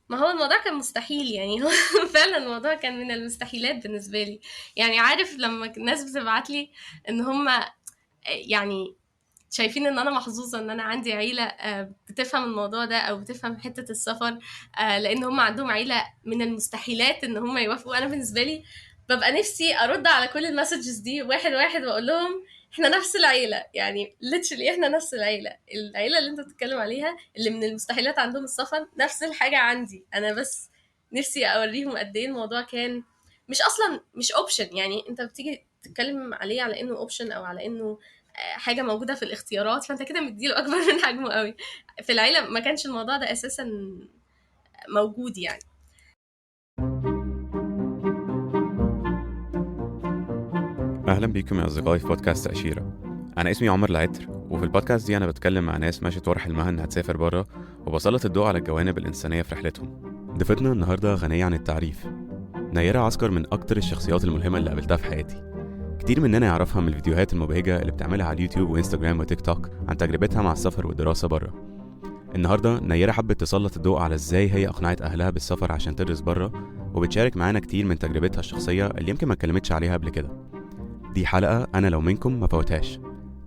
ما هو الموضوع كان مستحيل يعني. هو فعلا الموضوع كان من المستحيلات بالنسبة لي. يعني عارف لما الناس بتبعت لي ان هم يعني شايفين ان انا محظوظه ان انا عندي عيله بتفهم الموضوع ده او بتفهم حته السفر، لان هم عندهم عيله من المستحيلات ان هم يوافقوا. انا بالنسبه لي ببقى نفسي ارد على كل المسجز دي واحد واحد واقول لهم احنا نفس العيله، يعني literally احنا نفس العيله. العيله اللي انت بتتكلم عليها اللي من المستحيلات عندهم السفر نفس الحاجه عندي انا. بس نفسي اوريهم قد ايه الموضوع كان مش اصلا مش اوبشن. يعني انت بتيجي تتكلم عليه على انه اوبشن او على انه حاجه موجوده في الاختيارات، فانت كده مديله اكبر من حجمه قوي. في العيله ما كانش الموضوع ده اساسا موجود يعني. أهلا بيكم يا أصدقائي في بودكاست أشيرة. أنا اسمي عمر العتر، وفي البودكاست دي أنا بتكلم مع ناس ماشية ورا حلمها إنها تسافر برا، وبسلط الضوء على الجوانب الإنسانية في رحلتهم. ضيفتنا النهاردة غنية عن التعريف. نيرة عسكر من أكتر الشخصيات الملهمة اللي قابلتها في حياتي. كتير مننا يعرفها من الفيديوهات المبهجة اللي بتعملها على اليوتيوب وإنستجرام وتيك توك عن تجربتها مع السفر والدراسة برا. النهاردة نيرة حبت تسلط الضوء على إزاي هي أقنعت أهلها بالسفر عشان تدرس برا، وبتشارك معانا كتير من تجربتها الشخصية اللي يمكن ما اتكلمتش عليها قبل كده. دي حلقة أنا لو منكم ما فوتهاش.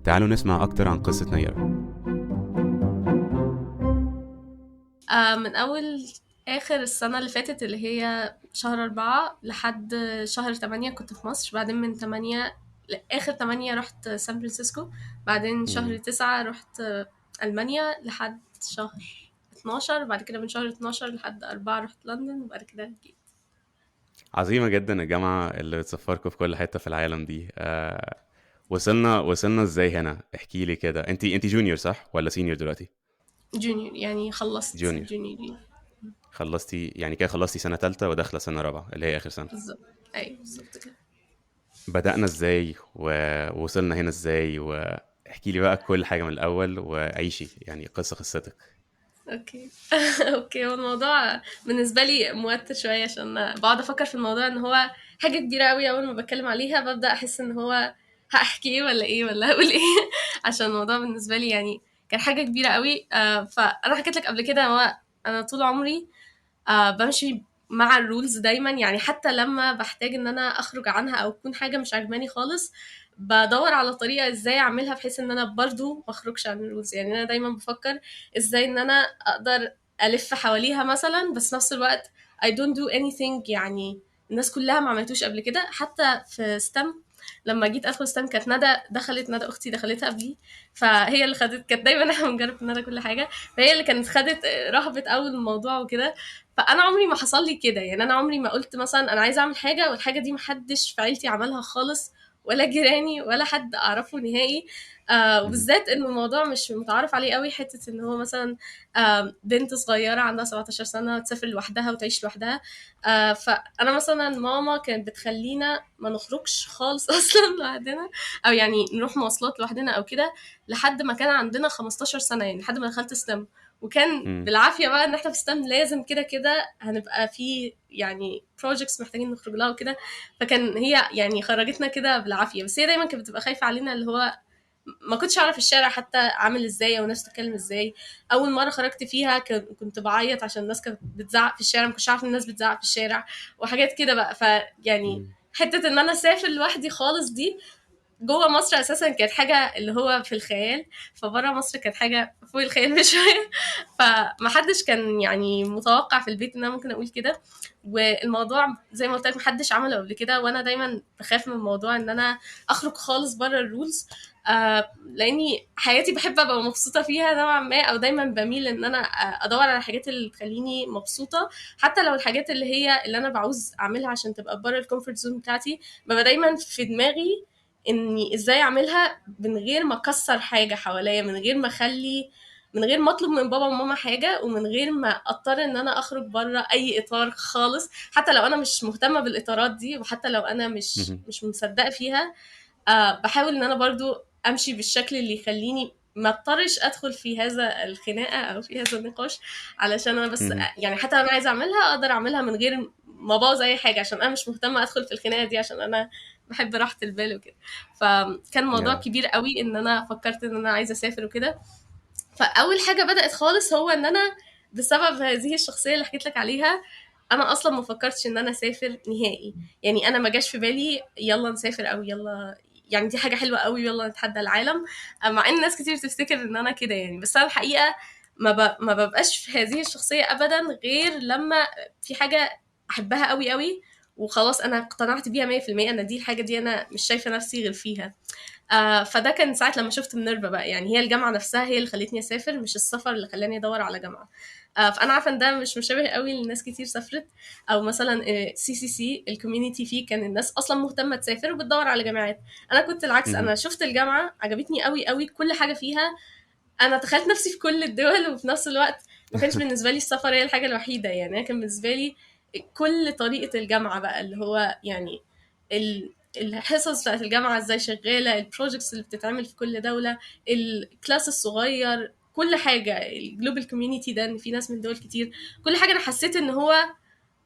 تعالوا نسمع أكتر عن قصة نيرة. من اول اخر السنه اللي فاتت اللي هي شهر 4 لحد شهر 8 كنت في مصر. بعدين من 8 لآخر 8 رحت سان فرانسيسكو. بعدين مم. شهر 9 رحت ألمانيا لحد شهر 12. بعد كده من شهر 12 لحد 4 رحت لندن، وبعد كده جيت. عظيمة جدا الجامعة اللي بتسفركم في كل حتة في العالم دي. وصلنا ازاي هنا؟ احكي لي كده. انتي جونيور صح ولا سينيور دلوقتي؟ جونيور، يعني خلصت جونيور. جونيور. خلصتي يعني كده، خلصتي سنة تالتة وداخلة سنة رابعة اللي هي آخر سنة. بالظبط. ايوه بالظبط كده. بدأنا ازاي ووصلنا هنا ازاي؟ واحكي لي بقى كل حاجة من الأول وعيشي يعني قصتك. اوكي. اوكي. هو الموضوع بالنسبه لي موتر شويه عشان أنا بقعد افكر في الموضوع ان هو حاجه كبيره قوي. اول ما بتكلم عليها ببدا احس ان هو هاحكي ايه ولا ايه ولا هقول ايه. عشان الموضوع بالنسبه لي يعني كان حاجه كبيره قوي. فانا حكيت لك قبل كده هو انا طول عمري بمشي مع الرولز دايما. يعني حتى لما بحتاج ان انا اخرج عنها او تكون حاجه مش عجباني خالص بدور على طريقه ازاي اعملها بحيث ان انا برضو ما اخرجش عن الرولز. يعني انا دايما بفكر ازاي ان انا اقدر الف حواليها مثلا، بس نفس الوقت I don't do anything يعني الناس كلها ما عملتوش قبل كده. حتى في ستم لما جيت ادخل ستم كانت ندى اختي دخلتها قبلي، فهي اللي خدت. كانت دايما احنا بنجرب ندى كل حاجه، فهي اللي كانت خدت رهبه اول الموضوع وكده. فانا عمري ما حصل لي كده. يعني انا عمري ما قلت مثلا انا عايزه اعمل حاجه والحاجه دي محدش في عيلتي عملها خالص، ولا جيراني ولا حد اعرفه نهائي. مم. وبالذات انه الموضوع مش متعارف عليه قوي. حته ان هو مثلا بنت صغيره عندها 17 سنه تسافر لوحدها وتعيش لوحدها. فانا مثلا ماما كانت بتخلينا ما نخرجش خالص اصلا لوحدنا، او يعني نروح مواصلات لوحدنا او كده لحد ما كان عندنا 15 سنه، يعني لحد ما دخلت ستم. وكان مم. بالعافيه بقى ان احنا في ستام لازم كده كده هنبقى في يعني بروجكتس محتاجين نخرج لها وكده. فكان هي يعني خرجتنا كده بالعافيه. بس هي دايما كانت بتبقى خايفه علينا اللي هو ما كنتش اعرف الشارع حتى عامل ازاي او الناس بتتكلم ازاي. اول مره خرجت فيها كنت بعيط عشان الناس كانت بتزعق في الشارع، ما كنتش عارفه الناس بتزعق في الشارع وحاجات كده بقى. فيعني مم. حته ان انا اسافر لوحدي خالص دي جوه مصر اساسا كانت حاجه اللي هو في الخيال، فبره مصر كانت حاجه فوق الخيال بشويه. فمحدش كان يعني متوقع في البيت ان انا ممكن اقول كده. والموضوع زي ما قلت لك محدش عمله قبل كده، وانا دايما بخاف من موضوع ان انا اخرج خالص بره الرولز. لاني حياتي بحب ابقى مبسوطه فيها نوعا ما، او دايما بميل ان انا ادور على الحاجات اللي تخليني مبسوطه. حتى لو الحاجات اللي هي اللي انا بعوز اعملها عشان تبقى بره الكومفورت زون بتاعتي ببقى دايما في دماغي اني ازاي اعملها من غير ما اكسر حاجه حواليا، من غير ما اطلب من بابا وماما حاجه، ومن غير ما اضطر ان انا اخرج بره اي اطار خالص. حتى لو انا مش مهتمه بالاطارات دي، وحتى لو انا مش مم. مش مصدقه فيها، بحاول ان انا برضو امشي بالشكل اللي يخليني ما اضطرش ادخل في هذا الخناقه او في هذا النقاش. علشان انا بس مم. يعني حتى لو انا عايزه اعملها اقدر اعملها من غير ما ابوظ اي حاجه، عشان انا مش مهتمه ادخل في الخناقه دي عشان انا بحب راحه البال وكده. فكان موضوع يا. كبير قوي ان انا فكرت ان انا عايزه اسافر وكده. فاول حاجه بدات خالص هو ان انا بسبب هذه الشخصيه اللي حكيت لك عليها انا اصلا ما فكرتش ان انا اسافر نهائي. يعني انا ما جاش في بالي يلا نسافر او يلا يعني دي حاجه حلوه قوي يلا نتحدى العالم، مع ان ناس كتير تفتكر ان انا كده يعني. بس انا الحقيقه ما ببقاش في هذه الشخصيه ابدا غير لما في حاجه احبها قوي قوي وخلاص انا اقتنعت بيها 100%، انا دي الحاجه دي انا مش شايفه نفسي غير فيها. فده كان ساعة لما شفت مينيرفا بقى، يعني هي الجامعة نفسها هي اللي خلتني أسافر مش السفر اللي خلاني أدور على جامعة. فأنا عارفة إن ده مش مشابه قوي لناس كتير سافرت، أو مثلا CCC الكوميونيتي فيه كان الناس أصلا مهتمة تسافر وبتدور على جامعات. أنا كنت العكس، أنا مهم. شفت الجامعة عجبتني قوي قوي كل حاجة فيها، أنا تخيلت نفسي في كل الدول، وفي نفس الوقت ما كانش بالنسبة لي السفر هي الحاجة الوحيدة. يعني أنا كان بالنسبة لي كل طريقة الجامعة بقى اللي هو يعني الحصص بتاعت الجامعة ازاي شغالة، البروجكتس اللي بتتعمل في كل دولة، الكلاس الصغير، كل حاجة، الجلوبال كوميونيتي ده ان في ناس من دول كتير، كل حاجة انا حسيت ان هو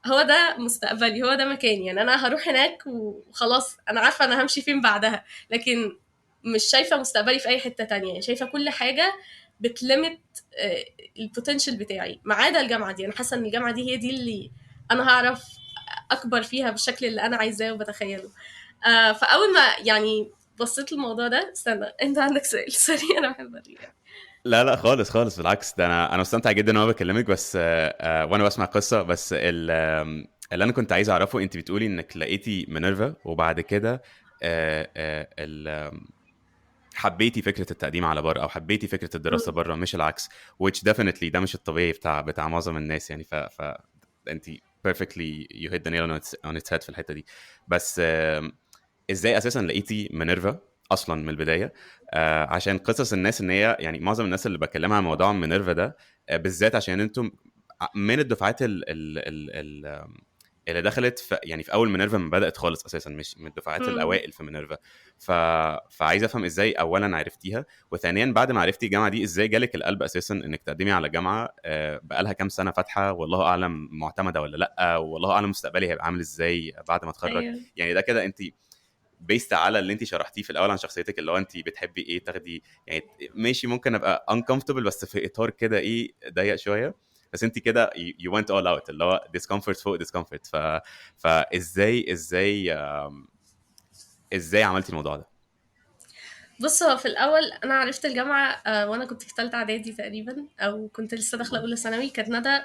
ده مستقبلي، هو ده مكاني. يعني انا هروح هناك وخلاص انا عارفة انا همشي فين بعدها، لكن مش شايفة مستقبلي في اي حتة تانية. يعني شايفة كل حاجة بتلمت البوتنشال بتاعي ما عدا الجامعة دي. انا حاسة ان الجامعة دي هي دي اللي انا هعرف اكبر فيها بالشكل اللي انا عايزاه وبتخيله. فاول ما يعني بصيت الموضوع ده، استنى انت عندك سؤال سوري انا بحب الرياضة. لا لا خالص خالص، بالعكس، ده انا مستمتع جدا وانا بكلمك، بس وانا بسمع قصه. بس اللي انا كنت عايز اعرفه، انت بتقولي انك لقيتي مينيرفا وبعد كده حبيتي فكره التقديم على بره، او حبيتي فكره الدراسه بره، مش العكس. which definitely ده مش الطبيعي بتاع معظم الناس يعني. انت perfectly you hit the nail on its head في الحته دي. بس ازاي اساسا لقيتي مينيرفا اصلا من البدايه؟ عشان قصص الناس ان هي يعني معظم الناس اللي بكلمها عن موضوع مينيرفا ده بالذات عشان انتم من الدفعات اللي دخلت في يعني في اول مينيرفا ما بدات خالص اساسا، مش من الدفعات مم. الاوائل في مينيرفا. ف... فعايز افهم ازاي اولا عرفتيها، وثانيا بعد ما عرفتي الجامعه دي ازاي جالك القلب اساسا انك تقدمي على جامعه بقالها كام سنه فاتحه، والله اعلم معتمده ولا لا، والله اعلم مستقبلي هيبقى عامل ازاي بعد ما اتخرج. ايوه يعني ده كده انت بيست على اللي انت شرحتيه في الاول عن شخصيتك، اللي هو انت بتحبي ايه تاخدي يعني. ماشي ممكن ابقى uncomfortable بس في اطار كده ايه ضيق شويه، بس انت كده you went all out، اللي هو discomfort فوق discomfort. فازاي ازاي عملتي الموضوع ده؟ بص، هو في الاول انا عرفت الجامعه وانا كنت في ثالثه اعدادي تقريبا، او كنت لسه داخله اولى ثانوي. كانت ندى،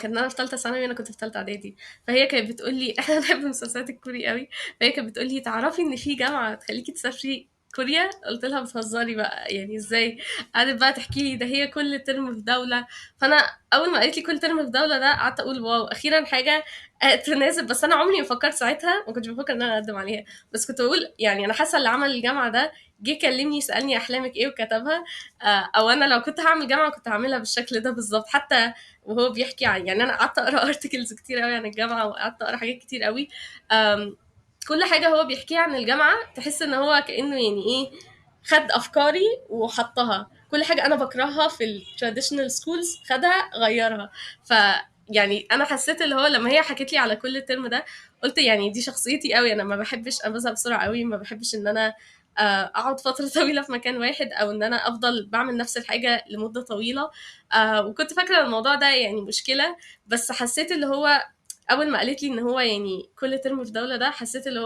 كانت ندى في ثالثه ثانوي، انا كنت في ثالثه اعدادي. فهي كانت بتقول لي احنا بنحب المسلسلات الكوري قوي، فهي كانت بتقول لي تعرفي ان في جامعه تخليكي تسافري كوريا؟ قلت لها بتهزري بقى يعني ازاي؟ قعدت بقى تحكي لي ده هي كل ترم في دوله. فانا اول ما قالت لي كل ترم في دوله ده قعدت اقول واو اخيرا حاجه تناسب. بس انا عمري ما فكرت ساعتها، ما كنتش بفكر ان انا اقدم عليها، بس كنت بقول يعني انا حاسه اللي عمل الجامعه ده جه كلمني يسالني احلامك ايه وكتبها. او انا لو كنت هعمل جامعه كنت هعملها بالشكل ده بالظبط. حتى وهو بيحكي عن، يعني انا قعدت اقرا ارتكلز كتير قوي عن الجامعه، وقعدت اقرا حاجات كتير قوي. كل حاجه هو بيحكيها عن الجامعه تحس ان هو كانه يعني ايه، خد افكاري وحطها. كل حاجه انا بكرهها في التراديشنال سكولز خدها غيرها. ف يعني انا حسيت اللي هو لما هي حكت لي على كل الترم ده قلت يعني دي شخصيتي قوي. انا ما بحبش، انا بزهق بسرعه قوي، ما بحبش ان انا اقعد فتره طويله في مكان واحد، او ان انا افضل بعمل نفس الحاجه لمده طويله. وكنت فاكره الموضوع ده يعني مشكله، بس حسيت اللي هو اول ما قالت لي ان هو يعني كل ترم في دوله، ده حسيت اللي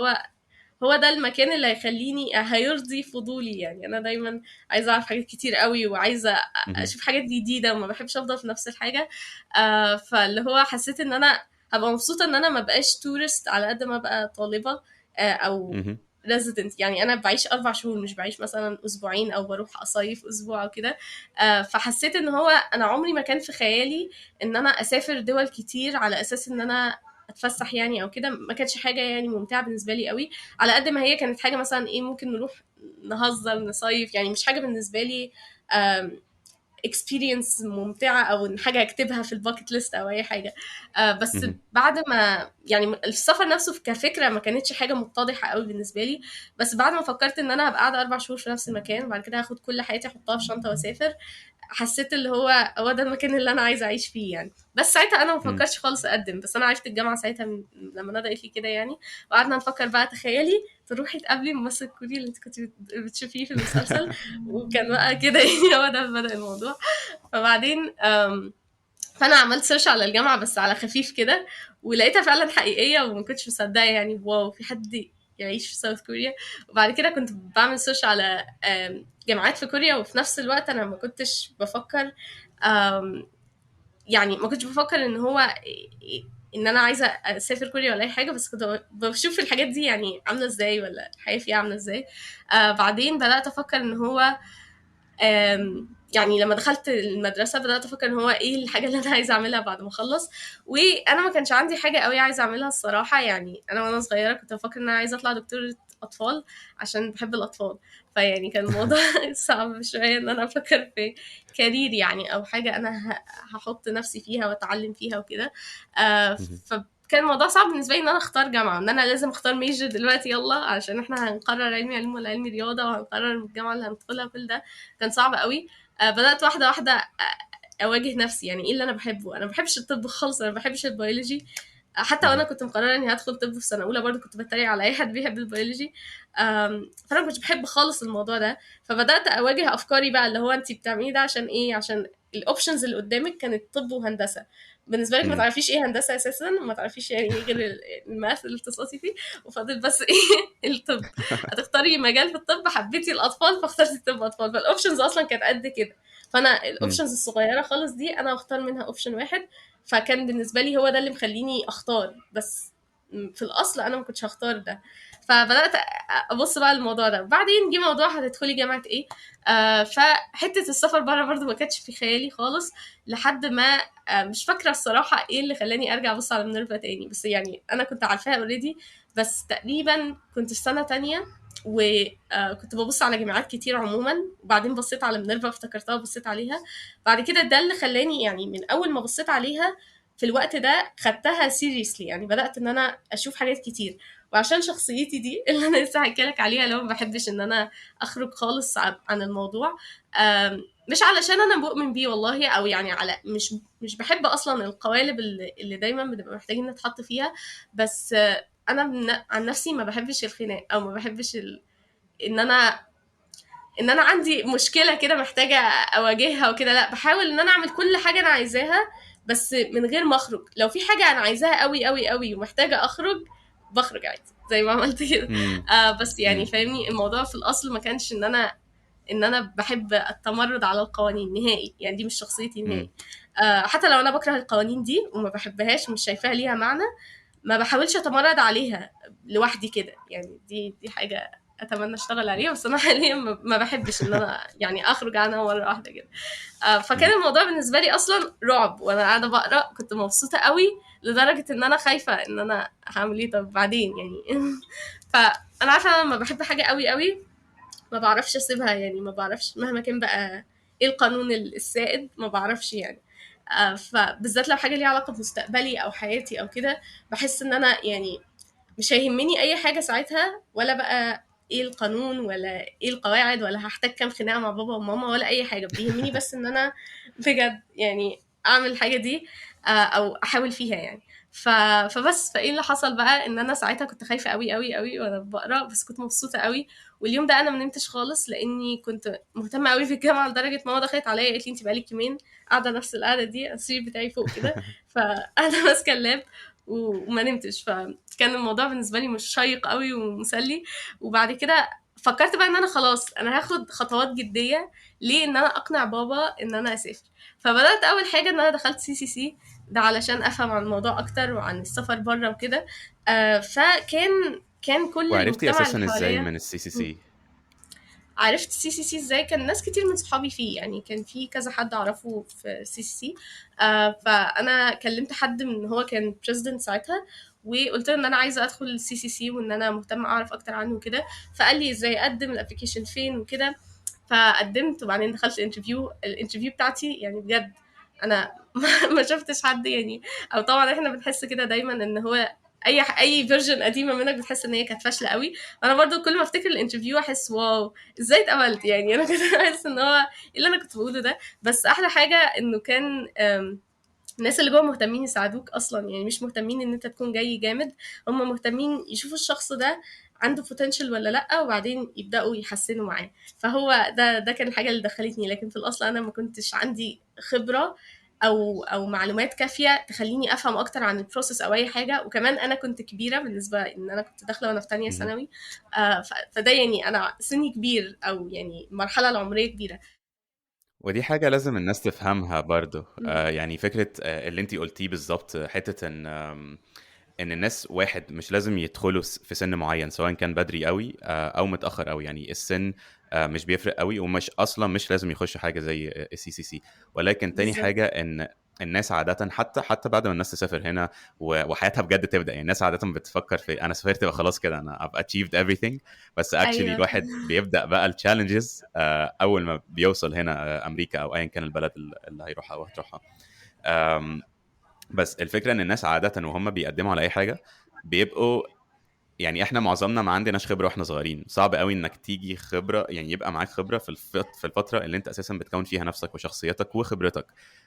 هو ده المكان اللي هيخليني هيرضي فضولي. يعني انا دايما عايزه اعرف حاجات كتير قوي، وعايزه مهم. اشوف حاجات جديده، وما بحبش افضل في نفس الحاجه. فاللي هو حسيت ان انا هبقى مبسوطه ان انا ما بقاش تورست على قد ما ابقى طالبه او مهم. ريزيدنت. يعني انا بعيش 4 شهور، مش بعيش مثلا اسبوعين او بروح اصيف اسبوع او كده. فحسيت ان هو انا عمري ما كان في خيالي ان انا اسافر دول كتير على اساس ان انا اتفسح يعني او كده. ما كانتش حاجه يعني ممتعه بالنسبه لي قوي، على قد ما هي كانت حاجه مثلا ايه ممكن نروح نهزر نصيف. يعني مش حاجه بالنسبه لي experience ممتعة أو إن حاجة أكتبها في الباكت ليست أو أي حاجة. بس مهم. بعد ما يعني السفر نفسه كفكرة ما كانتش حاجة متضحة قوي بالنسبة لي. بس بعد ما فكرت إن أنا هبقى قاعدة 4 شهور في نفس المكان، وبعد كده هاخد كل حياتي أحطها في شنطة وأسافر، حسيت اللي هو ده المكان اللي أنا عايزة أعيش فيه يعني. بس ساعتها أنا ما مهم. فكرتش خالص أقدم، بس أنا عرفت الجامعة ساعتها لما ندى قالت لي كده يعني. وقعدنا نفكر بقى، تخيلي تروحي تقابلي الممثل الكوري اللي انت كنت بتشوفيه في المسلسل. وكان بقى كده يعني هو ده بدأ الموضوع. فبعدين فانا عملت سيرش على الجامعه بس على خفيف كده، ولقيتها فعلا حقيقيه وما كنتش مصدقه، يعني واو في حد يعيش في ساوث كوريا. وبعد كده كنت بعمل سيرش على جامعات في كوريا، وفي نفس الوقت انا ما كنتش بفكر، يعني ما كنتش بفكر ان هو ان انا عايزه اسافر كوريا ولا اي حاجه، بس كنت بشوف الحاجات دي يعني عامله ازاي ولا الحياه فيها عامله ازاي. بعدين بدات افكر ان هو يعني لما دخلت المدرسة بدأت أفكر إن هو إيه الحاجة اللي أنا عايزة أعملها بعد ما أخلص. وأنا ما كانش عندي حاجة قوي عايزة أعملها الصراحة، يعني أنا وأنا صغيرة كنت بفكر إن أنا عايزة أطلع دكتورة أطفال عشان بحب الأطفال. فيعني كان الموضوع صعب شوية إن أنا أفكر في كارير يعني، أو حاجة أنا هحط نفسي فيها وأتعلم فيها وكده. فكان الموضوع صعب بالنسبة لي إن أنا أختار جامعة، إن أنا لازم أختار ميجر دلوقتي يلا عشان إحنا هنقرر علمي علوم ولا علمي رياضة، وهنقرر الجامعة اللي هندخلها كل ده. كان صعب قوي. بدأت واحدة واحدة أواجه نفسي، يعني إيه اللي أنا بحبه. أنا ما بحبش الطب خالص، أنا ما بحبش البيولوجي. حتى وانا كنت مقرره اني هدخل طب في سنه اولى برضو كنت بتريق على اي حد بيحب البيولوجي. فانا ما كنتش بحب خالص الموضوع ده. فبدات اواجه افكاري بقى، اللي هو انت بتعملي ده عشان ايه؟ عشان الاوبشنز اللي قدامك كانت طب وهندسه. بالنسبه لك ما تعرفيش ايه هندسه اساسا، ما تعرفيش يعني ايه غير الماث اللي اختصاصي فيه، وفاضل بس ايه الطب. هتختاري مجال في الطب، حبيتي الاطفال فاخترتي طب اطفال، فالاوبشنز اصلا كانت قد كده. فانا الاوبشنز الصغيره خالص دي انا اختار منها اوبشن واحد. فكان بالنسبه لي هو ده اللي مخليني اختار، بس في الاصل انا ما كنتش هختار ده. فبدات ابص بقى الموضوع ده. بعدين جه موضوع هتدخلي جامعه ايه. فحته السفر بره برضو ما كانتش في خيالي خالص، لحد ما مش فاكره الصراحه ايه اللي خلاني ارجع ابص على مينرفا تاني، بس يعني انا كنت عارفاها اوريدي. بس تقريبا كنت في سنه تانية، وكنت ببص على جامعات كتير عموما، وبعدين بصيت على مينرفا افتكرتها وبصيت عليها. بعد كده ده اللي خلاني يعني من اول ما بصيت عليها في الوقت ده خدتها سيريسلي، يعني بدات ان انا اشوف حاجات كتير. وعشان شخصيتي دي اللي انا لسه هحكيلك عليها، لو ما بحبش ان انا اخرج خالص عن الموضوع. مش علشان انا مؤمن بيه والله، او يعني على مش بحب اصلا القوالب اللي دايما بنبقى محتاجين نتحط فيها. بس انا عن نفسي ما بحبش الخناق، او ما بحبش ان انا عندي مشكله كده محتاجه اواجهها وكده. لا، بحاول ان انا اعمل كل حاجه انا عايزاها، بس من غير ما اخرج. لو في حاجه انا عايزاها قوي قوي قوي ومحتاجه اخرج، بخرج عادي زي ما عملت كده. بس يعني فاهمني، الموضوع في الاصل ما كانش ان انا بحب التمرد على القوانين نهائي، يعني دي مش شخصيتي نهائي. حتى لو انا بكره القوانين دي وما بحبهاش ومش شايفاها ليها معنى، ما بحاولش اتمرد عليها لوحدي كده. يعني دي حاجه اتمنى اشتغل عليها، بس انا حاليا ما بحبش ان انا يعني اخرج عنها مره واحده كده. فكان الموضوع بالنسبه لي اصلا رعب، وانا قاعده بقرا كنت مبسوطه قوي لدرجه ان انا خايفه ان انا هعمل ايه طب بعدين يعني. فانا عارفه انا لما بحب حاجه قوي قوي ما بعرفش اسيبها، يعني ما بعرفش مهما كان بقى ايه القانون السائد، ما بعرفش يعني. فبالذات لو حاجه ليها علاقه بمستقبلي او حياتي او كده، بحس ان انا يعني مش هيهمني اي حاجه ساعتها، ولا بقى ايه القانون ولا ايه القواعد، ولا هحتاج كام خناقه مع بابا وماما، ولا اي حاجه بيهمني بس ان انا بجد يعني اعمل الحاجه دي، او احاول فيها يعني. فبس فايه اللي حصل بقى، ان انا ساعتها كنت خايفه قوي قوي قوي وانا بقرا، بس كنت مبسوطه قوي. واليوم ده انا ما نمتش خالص، لاني كنت مهتمه قوي في الجامعه لدرجه ماما دخلت عليا قالت لي انت بقالك يومين قاعده نفس القعده دي، السرير بتاعي فوق كده. فانا ماسكه اللاب وما نمتش. فكان الموضوع بالنسبه لي مش شيق قوي ومسلي. وبعد كده فكرت بقى ان انا خلاص انا هاخد خطوات جديه، ليه ان انا اقنع بابا ان انا اسافر. فبدات اول حاجه ان انا دخلت CCC، ده علشان افهم عن الموضوع اكتر وعن السفر بره وكده. فكان كل وعرفتي المجتمع اللي اساسا ازاي حواليا. من الCCC؟ عرفت CCC ازاي؟ كان ناس كتير من صحابي فيه، يعني كان في كذا حد اعرفه في CCC. فانا كلمت حد من هو كان president ساعتها، وقلت له ان انا عايزه ادخل CCC وان انا مهتمه اعرف اكتر عنه وكده. فقال لي ازاي اقدم، الابلكيشن فين وكده. فقدمت، وبعدين دخلت الانترفيو بتاعتي يعني بجد انا ما شفتش حد يعني. او طبعا احنا بنحس كده دايما ان هو اي فيرجن قديمه منك بتحس ان هي كانت فاشله قوي. انا برضو كل ما افتكر الانترفيو احس واو ازاي اتقبلت، يعني انا كنت بحس ان هو ايه اللي انا كنت بقوله ده. بس احلى حاجه انه كان الناس اللي جوه مهتمين يساعدوك اصلا، يعني مش مهتمين ان انت تكون جاي جامد، هم مهتمين يشوفوا الشخص ده عنده potential ولا لا، وبعدين يبداوا يحسنوا معاه. فهو ده كان الحاجه اللي دخلتني، لكن في الاصل انا ما كنتش عندي خبره او معلومات كافيه تخليني افهم اكتر عن البروسيس او اي حاجه. وكمان انا كنت كبيره بالنسبه ان انا كنت داخله وانا في تانية مهم. ثانوي. فده يعني انا سني كبير، او يعني المرحله العمريه كبيره. ودي حاجة لازم الناس تفهمها برضو. مم. يعني فكرة اللي انتي قلتيه بالظبط، حتة ان ان الناس واحد مش لازم يدخلوا في سن معين، سواء كان بدري قوي او متاخر قوي. يعني السن مش بيفرق قوي، ومش اصلا مش لازم يخش حاجه زي السي سي سي. ولكن تاني بالظبط. حاجه ان الناس عادة حتى بعد ما الناس تسافر هنا وحياتها بجد تبدأ، يعني الناس عادة بتفكر في أنا سافرت بقى خلاص كده أنا I've achieved everything. بس actually ايوه. الواحد بيبدأ بقى الchallenges أول ما بيوصل هنا أمريكا أو أيا كان البلد اللي هيروحها أو هتروحها. آم، بس الفكره ان الناس عاده وهم بيقدموا على اي حاجه بيبقوا، يعني احنا معظمنا ما عندناش خبره واحنا صغيرين. صعب قوي انك تيجي خبره، يعني يبقى معاك خبره في الفتره اللي انت اساسا بتكون فيها نفسك وشخصيتك وخبرتك.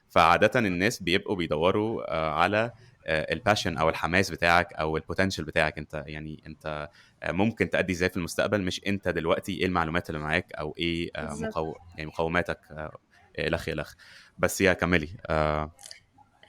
فعاده الناس بيبقوا بيدوروا على الباشن او الحماس بتاعك او البوتنشال بتاعك انت. يعني انت ممكن تأدي ازاي في المستقبل، مش انت دلوقتي ايه المعلومات اللي معاك او ايه بالظبط. يعني مقوماتك الخ الخ. بس يا كملي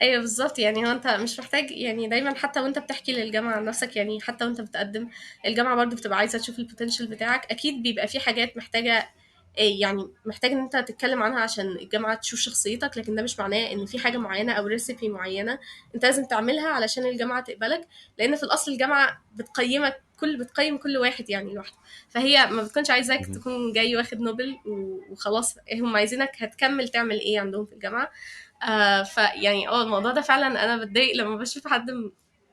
ايوه بالظبط. يعني هو انت مش محتاج، يعني دايما حتى وانت بتحكي للجامعه عن نفسك، يعني حتى وانت بتقدم الجامعه برضو بتبقى عايزه تشوف البوتنشال بتاعك. اكيد بيبقى في حاجات محتاجه إيه، يعني محتاج ان انت تتكلم عنها عشان الجامعه تشوف شخصيتك، لكن ده مش معناه ان في حاجه معينه او ريسيبي معينه انت لازم تعملها علشان الجامعه تقبلك. لان في الاصل الجامعه بتقيم كل واحد يعني لوحده. فهي ما بتكونش عايزاك مهم. تكون جاي واخد نوبل وخلاص، هم عايزينك هتكمل تعمل ايه عندهم في الجامعه. فيعني الموضوع ده فعلا انا بتضايق لما بشوف حد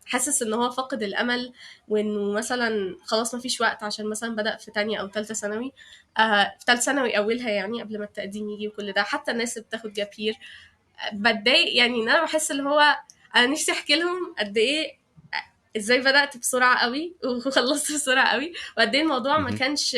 حاسس ان هو فقد الامل، وانه مثلا خلاص ما فيش وقت عشان مثلا بدأ في تانية او تالتة ثانوي. في تالتة ثانوي اولها، يعني قبل ما التقديم يجي وكل ده. حتى الناس اللي بتاخد جابير بتضايق، يعني ان انا بحس اللي هو انا نفسي احكي لهم قد ايه ازاي بدأت بسرعة قوي وخلصت بسرعة قوي، وقد ايه الموضوع ما مهم. كانش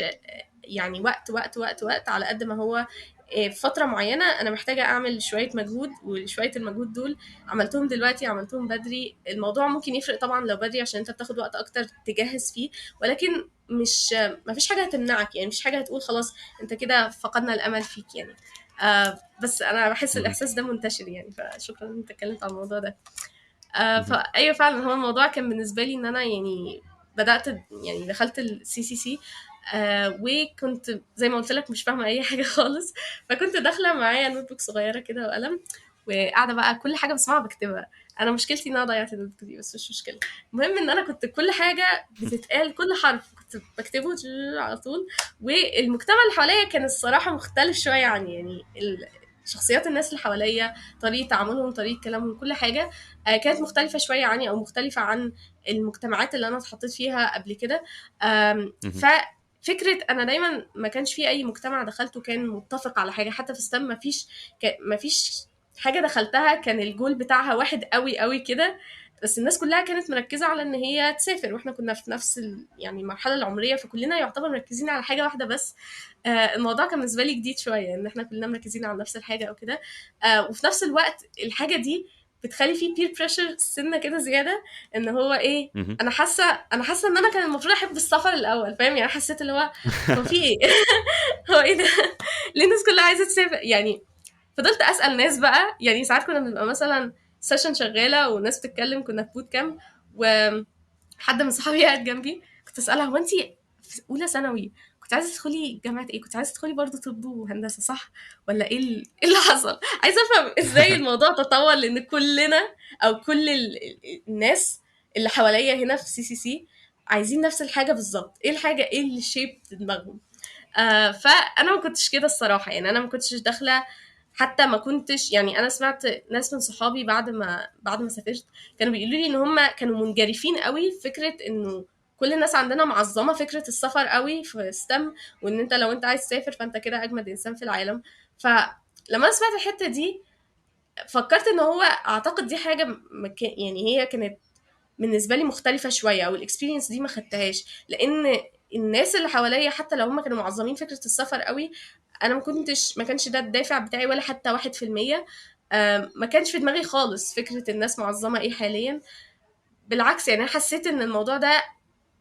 يعني وقت على قد ما هو في فترة معينة أنا محتاجة أعمل شوية مجهود، وشوية المجهود دول عملتهم دلوقتي، عملتهم بدري. الموضوع ممكن يفرق طبعا لو بدري عشان أنت بتاخد وقت أكتر تجهز فيه، ولكن مش مفيش حاجة هتمنعك، يعني مفيش حاجة هتقول خلاص أنت كده فقدنا الأمل فيك يعني. بس أنا بحس مهم. الإحساس ده منتشر يعني، فشكرا إن أنت اتكلمت عن الموضوع ده. مهم. فأيوه فعلًا هو الموضوع كان بالنسبة لي إن أنا يعني بدأت يعني دخلت الCCC. وكنت زي ما قُلت لك مش فاهمة أي حاجة خالص. فكنت داخلة معايا notebook صغيرة كده وقلم، وقاعدة بقى كل حاجة باسمعها باكتبها. أنا مشكلتي إن أنا ضيّعت الnotebook دي، بس مش مشكلة. المهم إن أنا كنت كل حاجة بتتقال، كل حرف كنت باكتبه على طول. والمجتمع اللي حواليّا كان الصراحة مختلف شوية عني، يعني شخصيات الناس اللي حواليّا، طريقة تعاملهم، طريقة كلامهم، كل حاجة كانت مختلفة شوية عني، أو مختلفة عن المجتمعات اللي أنا اتحطيت فيها قبل كده. مهم. ففكرة أنا دايما ما كانش في أي مجتمع دخلته كان متفق على حاجة. حتى في ستام ما فيش حاجة دخلتها كان الجول بتاعها واحد قوي قوي كده. بس الناس كلها كانت مركزة على إن هي تسافر، وإحنا كنا في نفس يعني المرحلة العمرية، فكلنا يعتبر مركزين على حاجة واحدة بس. الموضوع كان بالنسبة لي جديد شوية إن إحنا كلنا مركزين على نفس الحاجة أو كده. وفي نفس الوقت الحاجة دي بتخلي فيه بير بريشر سنه كده زياده، ان هو ايه، مهم. انا حاسه ان انا كان المفروض احب السفر الاول، فاهم يعني. حسيت اللي هو في ايه هو ايه ده ليه الناس كلها عايزه تسافر يعني. فضلت اسال ناس بقى، يعني ساعات كنا بنبقى مثلا سيشن شغاله وناس بتتكلم، كنا في بوت كامب، وحد من صحابي قاعد جنبي، كنت اسالها هو انت في اولى ثانوي كنت عايزه تدخلي جامعه ايه؟ كنت عايزه تدخلي برضه طب وهندسه صح ولا ايه إيه اللي حصل؟ عايزه افهم ازاي الموضوع تطور، لان كلنا او كل الناس اللي حواليا هنا في CCC عايزين نفس الحاجه بالظبط. ايه الحاجه، ايه اللي شيب دماغهم؟ فانا ما كنتش كده الصراحه، يعني انا ما كنتش داخله. حتى ما كنتش، يعني انا سمعت ناس من صحابي بعد ما سافرت كانوا بيقولوا لي ان هم كانوا منجرفين قوي في فكره انه كل الناس عندنا معظمه فكره السفر قوي في ستم، وان انت لو انت عايز تسافر فانت كده اجمد انسان في العالم. فلما انا سمعت الحته دي فكرت ان هو اعتقد دي حاجه يعني هي كانت بالنسبه لي مختلفه شويه، او الاكسبيرينس دي ما خدتهاش، لان الناس اللي حواليا حتى لو هم كانوا معظمين فكره السفر قوي، انا ما كانش ده الدافع بتاعي ولا حتى 1%. ما كانش في دماغي خالص فكره الناس معظمه ايه حاليا. بالعكس، يعني انا حسيت ان الموضوع ده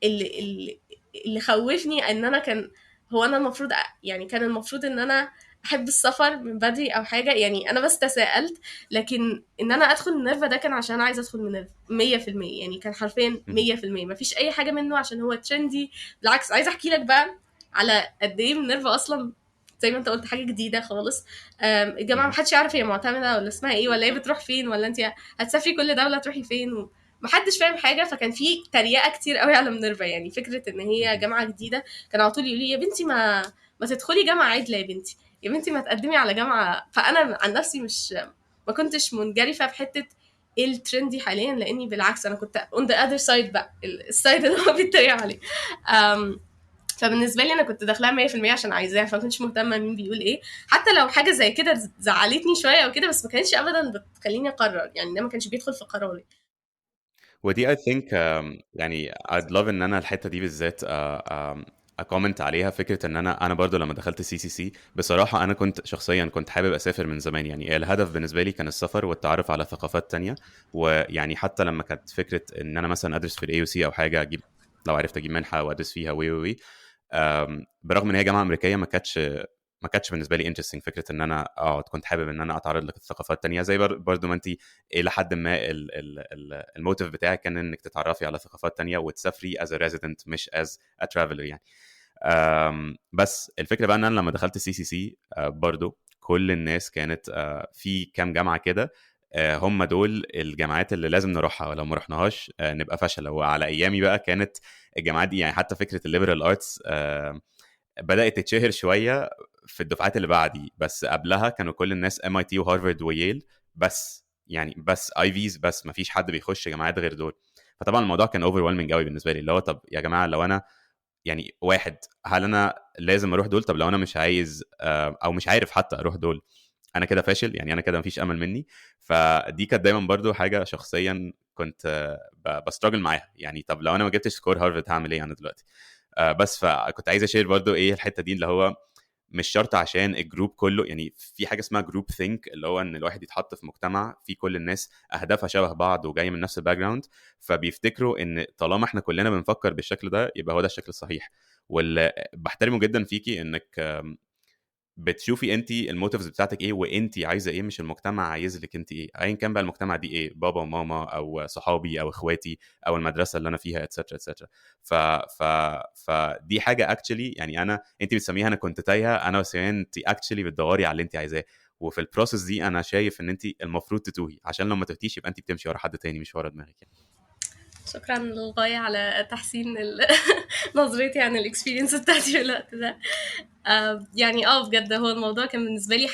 اللي خوفني ان انا كان هو انا المفروض يعني كان المفروض ان انا احب السفر من بدري او حاجه، يعني انا بس تساءلت. لكن ان انا ادخل مينيرفا ده كان عشان عايزه ادخل مينيرفا 100%، يعني كان حرفيا مهم. 100%، مفيش اي حاجه منه عشان هو ترندي. بالعكس، عايزه احكي لك بقى على قد ايه مينيرفا اصلا زي ما انت قلت حاجه جديده خالص. الجامعه مهم. محدش يعرف هي معتمده ولا اسمها ايه ولا هي بتروح فين ولا انت هتسافري كل دوله تروحي فين، محدش فاهم حاجه. فكان في تريقه كتير قوي على مينيرفا، يعني فكره ان هي مهم. جامعه جديده. كانوا على طول يقولوا لي يا بنتي ما تدخلي جامعه عدله يا بنتي، يا بنتي ما تقدمي على جامعه. فانا عن نفسي مش ما كنتش منجرفه في حته ايه الترندي حاليا، لاني بالعكس انا كنت on the other side بقى، السايد اللي هو بيتريق عليه. أم، فبالنسبه لي انا كنت داخلها 100% عشان عايزاها، فما كنتش مهتمه مين بيقول ايه. حتى لو حاجه زي كده زعلتني شويه او كده، بس ما كانش ابدا بتخليني اقرر، يعني ده ما كانش بيدخل في قراري. ودي I think يعني I'd love ان انا الحته دي بالذات اكومنت عليها. فكره ان انا برضو لما دخلت CCC بصراحه انا كنت شخصيا كنت حابب اسافر من زمان. يعني الهدف بالنسبه لي كان السفر والتعرف على ثقافات تانية. ويعني حتى لما كانت فكره ان انا مثلا ادرس في AUC او حاجه، اجيب لو عرفت اجيب منحه وادرس فيها وي برغم ان هي جامعه امريكيه، ما كانتش بالنسبه لي انترستنج فكره ان انا اقعد. كنت حابب ان انا اتعرض لثقافات تانية، زي برضو ما انت الى حد ما الموتيف بتاعك كان انك تتعرفي على ثقافات تانية وتسافري as a resident مش as a traveler يعني. بس الفكره بقى ان انا لما دخلت CCC برضو كل الناس كانت في كام جامعه كده هم دول الجامعات اللي لازم نروحها، ولو ما رحناهاش نبقى فشل. وعلى ايامي بقى كانت الجامعات دي، يعني حتى فكره الليبرال ارتس بدات تتشهر شويه في الدفعات اللي بعدي، بس قبلها كانوا كل الناس MIT وهارفارد وييل بس، يعني بس IVs بس، ما فيش حد بيخش جامعات غير دول. فطبعا الموضوع كان overwhelming قوي بالنسبه لي، اللي هو طب يا جماعه لو انا يعني واحد، هل انا لازم اروح دول؟ طب لو انا مش عايز او مش عارف حتى اروح دول، انا كده فاشل يعني، انا كده مفيش امل مني. فدي كانت دايما برضو حاجه شخصيا كنت بستراجل معاها. يعني طب لو انا ما جبتش سكور هارفارد هعمل ايه انا دلوقتي؟ بس فكنت عايز اشير برضو ايه الحته دي، اللي هو مش شرط عشان الجروب كله. يعني في حاجه اسمها جروب ثينك، اللي هو ان الواحد يتحط في مجتمع فيه كل الناس اهدافها شبه بعض وجايه من نفس الباك جراوند، فبيفتكروا ان طالما احنا كلنا بنفكر بالشكل ده يبقى هو ده الشكل الصحيح. واللي بحترمه جدا فيكي انك بتشوفي انت الموتيفز بتاعتك ايه وانت عايزه ايه، مش المجتمع عايز لك انت ايه، ايا كان بقى المجتمع دي ايه، بابا وماما او صحابي او اخواتي او المدرسه اللي انا فيها اتسترا اتسترا. ف ف فدي حاجه اكشلي، يعني انت بتسميها انا كنت تايهه، انا بسميها انت اكشلي بتدوري على اللي انت عايزاه. وفي البروسيس دي انا شايف ان انت المفروض تتوهي، عشان لما تهتيش يبقى انت بتمشي ورا حد تاني مش ورا دماغك يعني. شكرا للغاية على تحسين نظرتي عن الاكسبيرينس بتاعتي في الوقت ده. يعني بجد هو الموضوع كان بالنسبة لي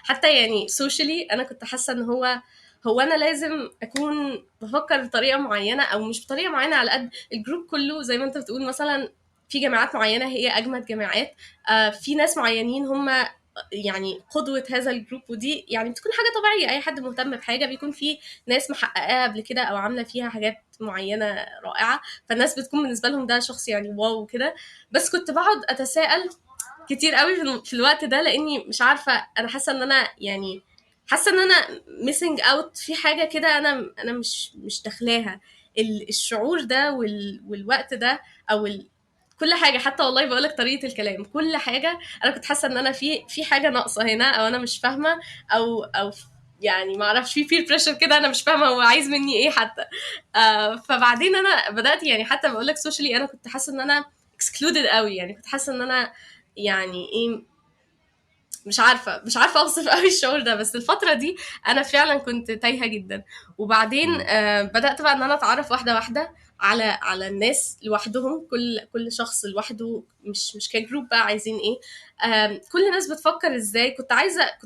حتى يعني سوشيالي انا كنت حاسة ان هو انا لازم اكون بفكر بطريقة معينة، او مش بطريقة معينة على قد الجروب كله. زي ما انت بتقول مثلا في جامعات معينة هي اجمد جامعات، في ناس معينين هم يعني قدوة هذا الجروب، ودي يعني بتكون حاجة طبيعية. أي حد مهتم بحاجة بيكون في ناس محققاها قبل كده أو عاملة فيها حاجات معينة رائعة، فالناس بتكون بالنسبة لهم ده شخص يعني واو كده. بس كنت بقعد أتساءل كتير قوي في الوقت ده، لأني مش عارفة، أنا حاسة إن أنا يعني حاسة إن أنا missing out في حاجة كده، أنا مش داخلاها. الشعور ده والوقت ده أو كل حاجة، حتى والله بقولك طريقة الكلام، كل حاجة انا كنت حاسه ان انا في حاجه ناقصه هنا، او انا مش فاهمه، او يعني ما اعرفش، في بير بريشر كده انا مش فاهمه هو عايز مني ايه حتى. فبعدين انا بدات يعني حتى بقول لك سوشيالي انا كنت حاسه ان انا اكسكلودد قوي، يعني كنت حاسه ان انا يعني ايه، مش عارفه اوصف قوي الشعور ده. بس الفتره دي انا فعلا كنت تايهه جدا. وبعدين مم. بدات بقى ان انا اتعرف واحده واحده على الناس لوحدهم، كل شخص لوحده، مش كجروب بقى عايزين ايه. كل الناس بتفكر ازاي. كنت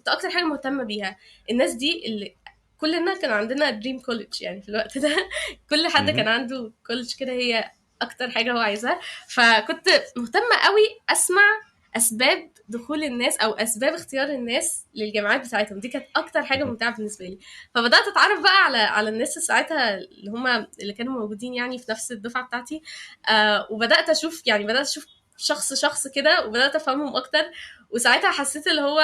اكتر حاجه مهتمه بيها الناس دي اللي كلنا كان عندنا دريم كوليدج يعني في الوقت ده. كل حد كان مهم. عنده كوليدج كده، هي اكتر حاجه هو عايزها. فكنت مهتمه قوي اسمع اسباب دخول الناس او اسباب اختيار الناس للجامعات بتاعتهم، دي كانت اكتر حاجه مهم. ممتعه بالنسبه لي. فبدات اتعرف بقى على الناس ساعتها اللي كانوا موجودين يعني في نفس الدفعه بتاعتي. وبدات اشوف شخص شخص كده، وبدات افهمهم اكتر. وساعتها حسيت اللي هو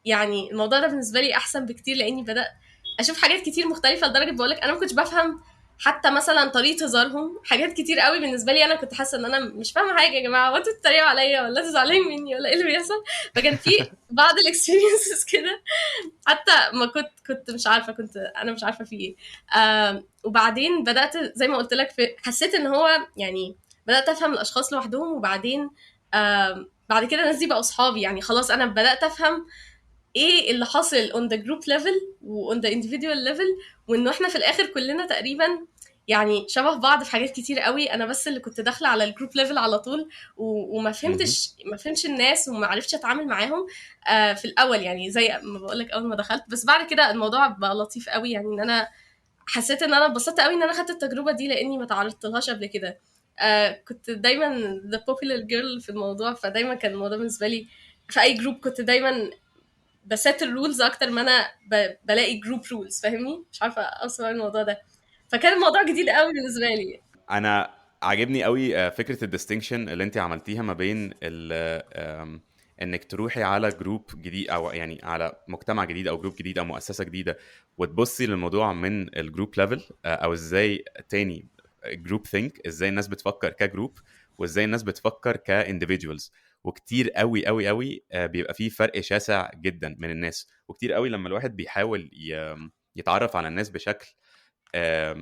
يعني الموضوع ده بالنسبه لي احسن بكتير، لاني بدات اشوف حاجات كتير مختلفه، لدرجه بقولك انا ما كنتش بفهم حتى مثلا طريقه هزارهم، حاجات كتير قوي بالنسبه لي انا كنت حاسه ان انا مش فاهمه حاجه. يا جماعه وانتوا بتتريقوا عليا ولا انتوا زعلانين مني ولا ايه اللي بيحصل؟ فكان في بعض الاكسبيرينسز كده، حتى ما كنت مش عارفه، كنت انا مش عارفه في ايه. وبعدين بدات زي ما قلت لك، حسيت ان هو يعني بدات افهم الاشخاص لوحدهم، وبعدين بعد كده الناس دي بقوا صحابي. يعني خلاص انا بدات افهم ايه اللي حاصل on the group level و on the individual level، وانه احنا في الاخر كلنا تقريبا يعني شبه بعض في حاجات كتير قوي. انا بس اللي كنت داخله على الجروب ليفل على طول، وما مهم. فهمتش ما فهمش الناس وما عرفتش اتعامل معاهم في الاول، يعني زي ما بقول لك اول ما دخلت. بس بعد كده الموضوع بقى لطيف قوي، يعني ان انا حسيت ان انا اتبسطت قوي ان انا خدت التجربه دي، لاني ما تعرضتلهاش قبل كده. كنت دايما the popular girl في الموضوع، فدايما كان الموضوع بالنسبه لي في اي جروب كنت دايما بسات الرولز اكتر ما انا بلاقي جروب رولز. فاهمني؟ مش عارفه اوصل الموضوع ده. فكان الموضوع جديد قوي بالنسبه لي. انا عاجبني قوي فكره الديستنكشن اللي انت عملتيها ما بين انك تروحي على جروب جديد، او يعني على مجتمع جديد او جروب جديد او مؤسسه جديده، وتبصي للموضوع من الجروب ليفل، او ازاي تاني جروب ثينك، ازاي الناس بتفكر كجروب وازاي الناس بتفكر كانديفيدوالز. وكتير قوي قوي قوي بيبقى فيه فرق شاسع جدا من الناس. وكتير قوي لما الواحد بيحاول يتعرف على الناس بشكل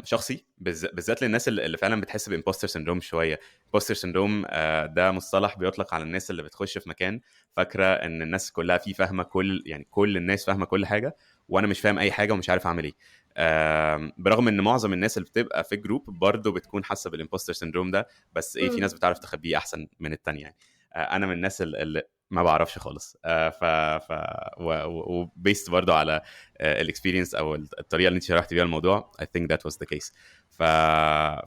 شخصي، بالذات للناس اللي فعلا بتحس بامبوستر سندروم شويه. امبوستر سندروم ده مصطلح بيطلق على الناس اللي بتخش في مكان فاكره ان الناس كلها فيه فاهمه يعني كل الناس فاهمه كل حاجه، وانا مش فاهم اي حاجه ومش عارف اعمل ايه. برغم ان معظم الناس اللي بتبقى في الجروب برضه بتكون حاسه بالامبوستر سندروم ده، بس ايه، في ناس بتعرف تخبيه احسن من التانية يعني. انا من الناس اللي ما بعرفش خالص. ف ف وبيست برضه على الاكسبيرينس او الطريقه اللي انت شرحتي بيها الموضوع. I think that was the case. ف...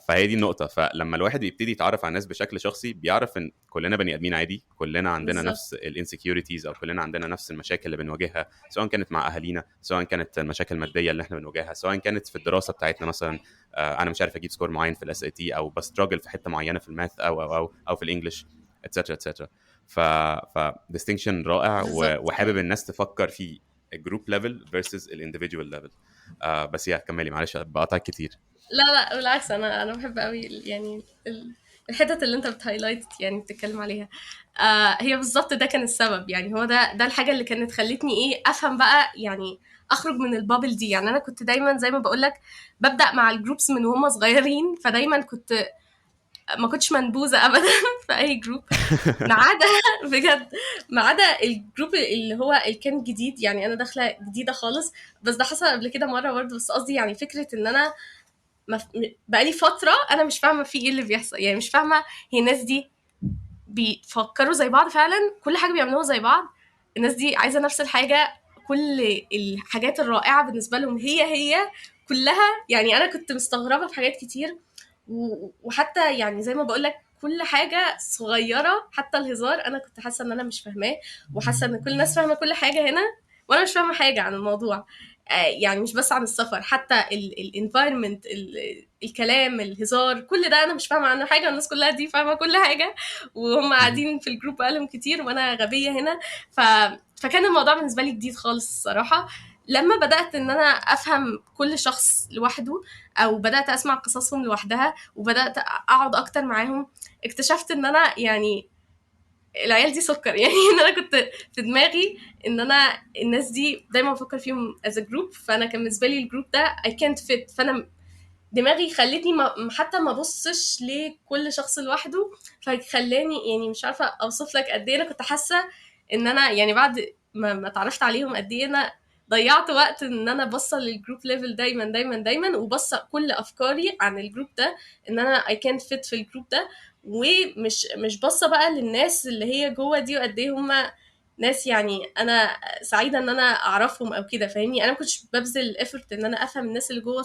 فهي دي النقطه. فلما الواحد بيبتدي يتعرف على الناس بشكل شخصي بيعرف ان كلنا بني ادمين عادي، كلنا عندنا بالظبط. نفس الانسكيورتيز، او كلنا عندنا نفس المشاكل اللي بنواجهها، سواء كانت مع اهالينا، سواء كانت المشاكل الماديه اللي احنا بنواجهها، سواء كانت في الدراسه بتاعتنا مثلا. انا مش عارف اجيب سكور معين في الاس اي تي، او بستراجل في حته معينه في الماث او في الانجليش، اتسترا اتسترا. ف distinction رائع، بالظبط. وحابب الناس تفكر في الجروب ليفل versus الانديفيدوال ليفل. بس يا كملي، معلش بقطعك كتير. لا لا بالعكس، انا بحب قوي يعني الحتت اللي انت بتهايلايت يعني بتتكلم عليها. هي بالظبط ده كان السبب. يعني هو ده الحاجه اللي كانت خلتني ايه افهم بقى، يعني اخرج من البابل دي. يعني انا كنت دايما زي ما بقول لك ببدا مع الجروبس من وهم صغيرين، فدايما ما كنتش منبوذه ابدا في اي جروب، ما عدا بجد ما عدا الجروب اللي هو اللي كان جديد. يعني انا داخله جديده خالص، بس ده حصل قبل كده مره برضه. بس قصدي يعني فكره ان انا بقالي فتره انا مش فاهمه في ايه اللي بيحصل. يعني مش فاهمه هي الناس دي بيفكروا زي بعض فعلا، كل حاجه بيعملوها زي بعض، الناس دي عايزه نفس الحاجه، كل الحاجات الرائعه بالنسبه لهم هي كلها. يعني انا كنت مستغربه في حاجات كتير، وحتى يعني زي ما بقول لك كل حاجه صغيره، حتى الهزار انا كنت حاسه ان انا مش فاهماه، وحاسه ان كل الناس فاهمه كل حاجه هنا وانا مش فاهمه حاجه عن الموضوع. يعني مش بس عن السفر، حتى الانفايرمنت، الكلام، الهزار، كل ده انا مش فاهمه عنه حاجه، والناس كلها دي فاهمه كل حاجه، وهم قاعدين في الجروب بقالهم كتير وانا غبيه هنا. ف... فكان الموضوع بالنسبه لي جديد خالص الصراحه. لما بدات ان انا افهم كل شخص لوحده، او بدات اسمع قصصهم لوحدها، وبدات اقعد اكتر معاهم، اكتشفت ان انا يعني العيال دي سكر. يعني ان انا كنت في دماغي ان انا الناس دي دايما بفكر فيهم as a group، فانا كان بالنسبه لي الجروب ده I can't fit. فانا دماغي خلتني حتى ما بصش لكل شخص لوحده، فخلاني يعني مش عارفه اوصف لك قد ايه انا كنت حاسه ان انا يعني بعد ما اتعرفت عليهم قد ايه انا ضيعت وقت ان انا بصل للجروب ليفل دايما دايما دايما، وبصل كل افكاري عن الجروب ده ان انا I can't fit في الجروب ده، ومش بصه بقى للناس اللي هي جوه دي وقد ايه هم ناس يعني انا سعيده ان انا اعرفهم او كده. فاهمني؟ انا ما كنتش ببذل effort ان انا افهم الناس اللي جوه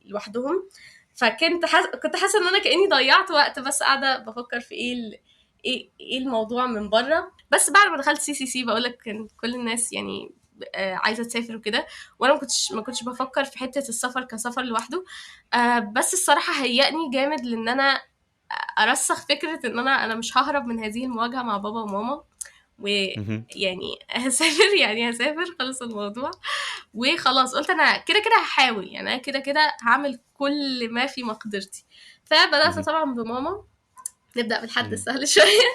لوحدهم. كنت حاسه ان انا كاني ضيعت وقت بس قاعده بفكر في ايه الموضوع من بره. بس بعد ما دخلت CCC بقول لك كان كل الناس يعني عايزه تسافر وكده، وانا ما كنتش بفكر في حته السفر كسفر لوحده. بس الصراحه هيأني جامد لان انا ارسخ فكره ان انا مش ههرب من هذه المواجهه مع بابا وماما، مهم. ويعني هسافر، يعني هسافر خلص الموضوع. وخلاص قلت انا كده كده هحاول، يعني انا كده كده هعمل كل ما في مقدرتي. فبدأت مهم. طبعا بماما، نبدأ بالحد مم. السهل شوية.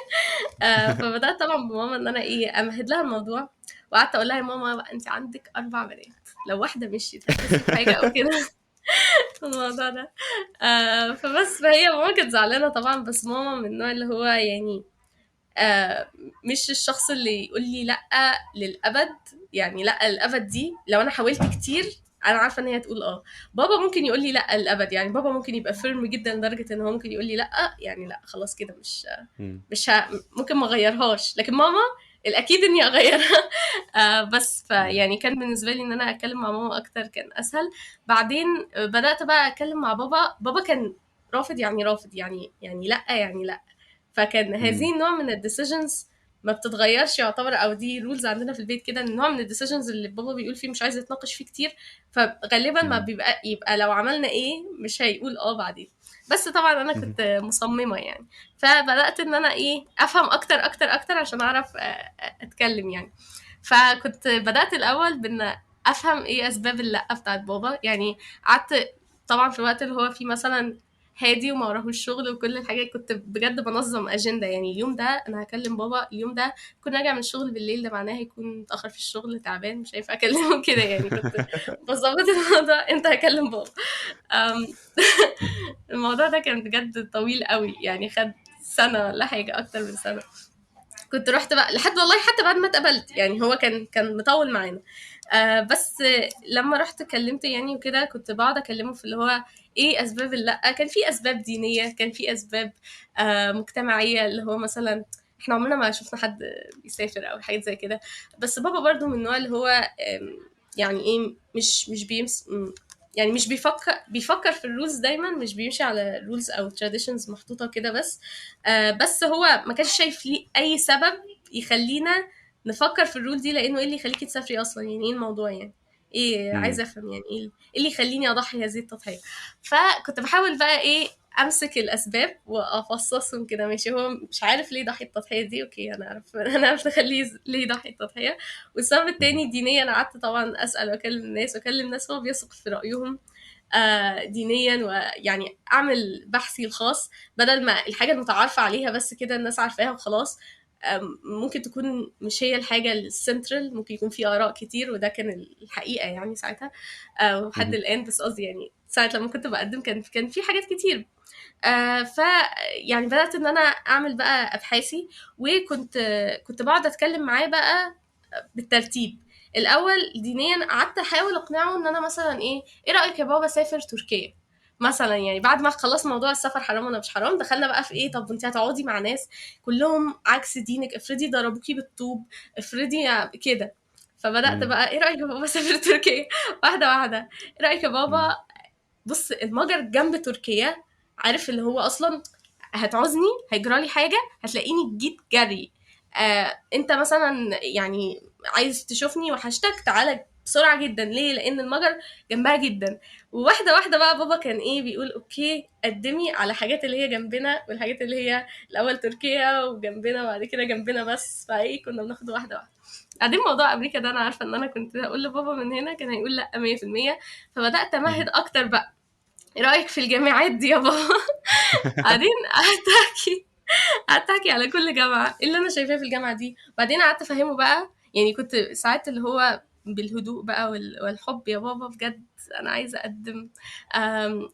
فبدأت طبعا بماما ان انا ايه امهد لها الموضوع. وقعدت اقول لها يا ماما بقى انت عندك 4 بنات، لو واحدة مشيت هتحسي بحاجة او كده في الموضوع ده. فبس فهي ماما كانت زعلانة طبعا، بس ماما من النوع اللي هو يعني آه مش الشخص اللي يقول لي لا للابد. يعني لا للابد دي لو انا حاولت كتير انا عارفه ان هي تقول اه. بابا ممكن يقول لي لا للابد، يعني بابا ممكن يبقى فيرم جدا لدرجه ان هو ممكن يقول لي لا، يعني لا خلاص كده مم. ممكن ما اغيرهاش، لكن ماما الاكيد اني اغيرها. بس مم. فيعني كان بالنسبه لي ان انا اتكلم مع ماما اكتر كان اسهل. بعدين بدات بقى اتكلم مع بابا. بابا كان رافض، يعني رافض، يعني لا، يعني لا. فكان مم. هذه النوع من الديسيجنز ما بتتغيرش يعتبر، او دي رولز عندنا في البيت كده، ان نوع من الديسيجنز اللي بابا بيقول فيه مش عايز يتناقش فيه كتير. فغالبا ما مم. يبقى لو عملنا ايه مش هيقول اه بعدين. بس طبعا انا مم. كنت مصممه يعني. فبدات ان انا ايه افهم اكتر اكتر اكتر عشان اعرف اتكلم يعني. فكنت بدات الاول بان افهم ايه اسباب اللا بتاعت بابا يعني. قعدت طبعا في الوقت اللي هو فيه مثلا هادي وما وراهوش شغل وكل الحاجات، كنت بجد بنظم اجنده. يعني اليوم ده انا هكلم بابا، اليوم ده كنت راجع من الشغل بالليل، ده معناه هيكون متاخر في الشغل تعبان مش هينفع اكلمه كده. يعني كنت بظبط الموضوع امتى هكلم بابا. أم، الموضوع ده كان بجد طويل قوي، يعني خد سنه ولا حاجه، اكتر من سنه. كنت رحت بقى لحد والله حتى بعد ما اتقبلت، يعني هو كان مطول معانا. بس لما رحت كلمت يعني وكده كنت بقعد اكلمه في اللي هو ايه اسباب اللا. كان في اسباب دينيه، كان في اسباب مجتمعيه، اللي هو مثلا احنا عمرنا ما شفنا حد بيسافر او حاجات زي كده. بس بابا برضو من النوع اللي هو يعني ايه مش يعني مش بيفكر في الرولز دايما، مش بيمشي على رولز او traditions محطوطه كده بس. بس هو ما كانش شايف ليه اي سبب يخلينا نفكر في الرول دي، لانه ايه اللي يخليكي تسافري اصلا؟ يعني ايه الموضوع يعني؟ ايه مم. عايزه افهم يعني ايه اللي يخليني اضحي هذه التضحيه. فكنت بحاول بقى ايه امسك الاسباب وافصصهم كده. ماشي، هو مش عارف ليه ضحي التضحيه دي، اوكي انا عارف انا عارف نخليه ليه ضحي التضحيه. والسبب مم. التاني دينيا، انا قعدت طبعا اسال واكلم الناس واكلم ناس هو بيثق في رايهم دينيا، ويعني اعمل بحثي الخاص بدل ما الحاجه المتعارفه عليها بس كده الناس عارفاها وخلاص. ممكن تكون مش هي الحاجة السنترال، ممكن يكون في آراء كتير، وده كان الحقيقة يعني ساعتها وحد مم. الآن. بس قصدي يعني ساعة لما كنت بقدم كان في حاجات كتير. ف يعني بدأت إن أنا أعمل بقى أبحاثي. كنت بقعد أتكلم معاه بقى بالترتيب. الاول دينيا قعدت احاول اقنعه ان انا مثلا ايه رايك يا بابا سافر تركيا مثلا. يعني بعد ما خلص موضوع السفر حرام ولا مش حرام، دخلنا بقى في ايه، طب انت هتقعدي مع ناس كلهم عكس دينك، افرضي ضربوكي بالطوب، افرضي كده. فبدات مم. بقى ايه رايك يا بابا سافر تركيا واحده واحده. ايه رايك يا مم. بابا بص المجر جنب تركيا، عارف اللي هو اصلا هتعوزني هيجرالي حاجه هتلاقيني جيت جري. انت مثلا يعني عايز تشوفني وحشتك تعالى بسرعه جدا. ليه؟ لان المجر جنبها جدا. وواحده واحده بقى بابا كان ايه بيقول اوكي قدمي على حاجات اللي هي جنبنا، والحاجات اللي هي الاول تركيا وجنبنا وبعد كده جنبنا بس. فايه كنا بناخد واحده واحده. بعدين موضوع امريكا ده انا عارفه ان انا كنت هقول لبابا من هنا كان هيقول لا 100%. فبدات امهد مم. اكتر بقى. ايه رايك في الجامعات دي يا بابا؟ بعدين قعدت احكي على كل جامعه ايه اللي انا شايفاه في الجامعه دي. بعدين قعدت افهمه بقى، يعني كنت ساعات اللي هو بالهدوء بقى والحب يا بابا بجد انا عايزه اقدم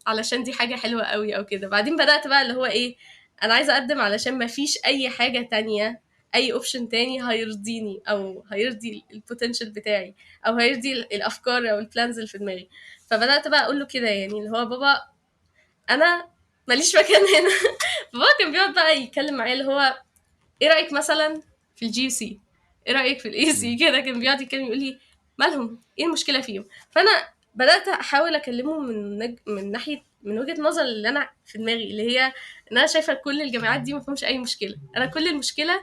علشان دي حاجه حلوه قوي او كده. بعدين بدات بقى اللي هو ايه انا عايزه اقدم علشان ما فيش اي حاجه تانية، اي اوبشن تاني هيرضيني او هيرضي البوتنشال بتاعي او هيرضي الافكار او البلانز اللي في دماغي. فبدات بقى اقول له كده، يعني اللي هو بابا انا ماليش مكان هنا. فبابا كان بيقعد بقى يتكلم معايا اللي هو ايه رايك مثلا في الجي سي، ايه رايك في الاي سي مم. كده. كان بيقعد يتكلم يقول لي مالهم ايه المشكله فيهم. فانا بدات احاول اكلمه من ناحيه من وجهه نظر اللي انا في دماغي، اللي هي ان انا شايفه كل الجامعات دي ما فيهمش اي مشكله. انا كل المشكله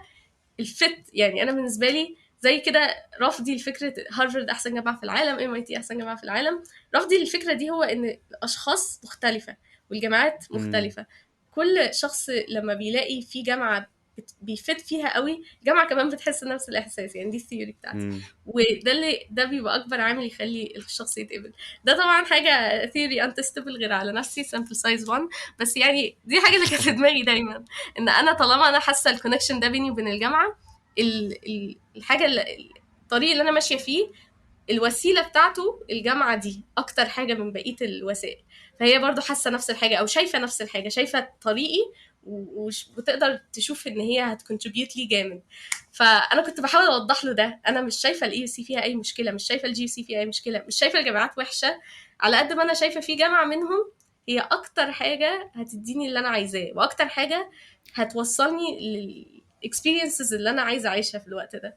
الفت. يعني انا بالنسبه لي زي كده رفضي لفكره هارفارد احسن جامعه في العالم، ام اي تي احسن جامعه في العالم. رفضي للفكره دي هو ان الاشخاص مختلفه والجامعات مم. مختلفه. كل شخص لما بيلاقي في جامعه بيفيد فيها قوي، الجامعه كمان بتحس نفس الاحساس، يعني دي الثيوري بتاعتي. مم. وده اللي ده بيبقى اكبر عامل يخلي الشخص يتقبل. ده طبعا حاجه ثيوري انتستبل غير على نفسي، سامبل سايز 1. بس يعني دي حاجه اللي كانت في دماغي دايما، ان انا طالما انا حاسه الكونكشن ده بيني وبين الجامعه، الحاجه الطريق اللي انا ماشيه فيه، الوسيله بتاعته الجامعه دي اكتر حاجه من بقيه الوسائل. فهي برضو حاسه نفس الحاجه او شايفه نفس الحاجه، شايفه طريقي وتقدر تشوف ان هي هتكونتريبيوت لي جامد. فانا كنت بحاول اوضح له ده، انا مش شايفه الاي سي فيها اي مشكله، مش شايفه الجي سي فيها اي مشكله، مش شايفه الجامعات وحشه، على قد ما انا شايفه في جامعه منهم هي اكتر حاجه هتديني اللي انا عايزاه، واكتر حاجه هتوصلني للاكسبيرينسز اللي انا عايزه اعيشها في الوقت ده.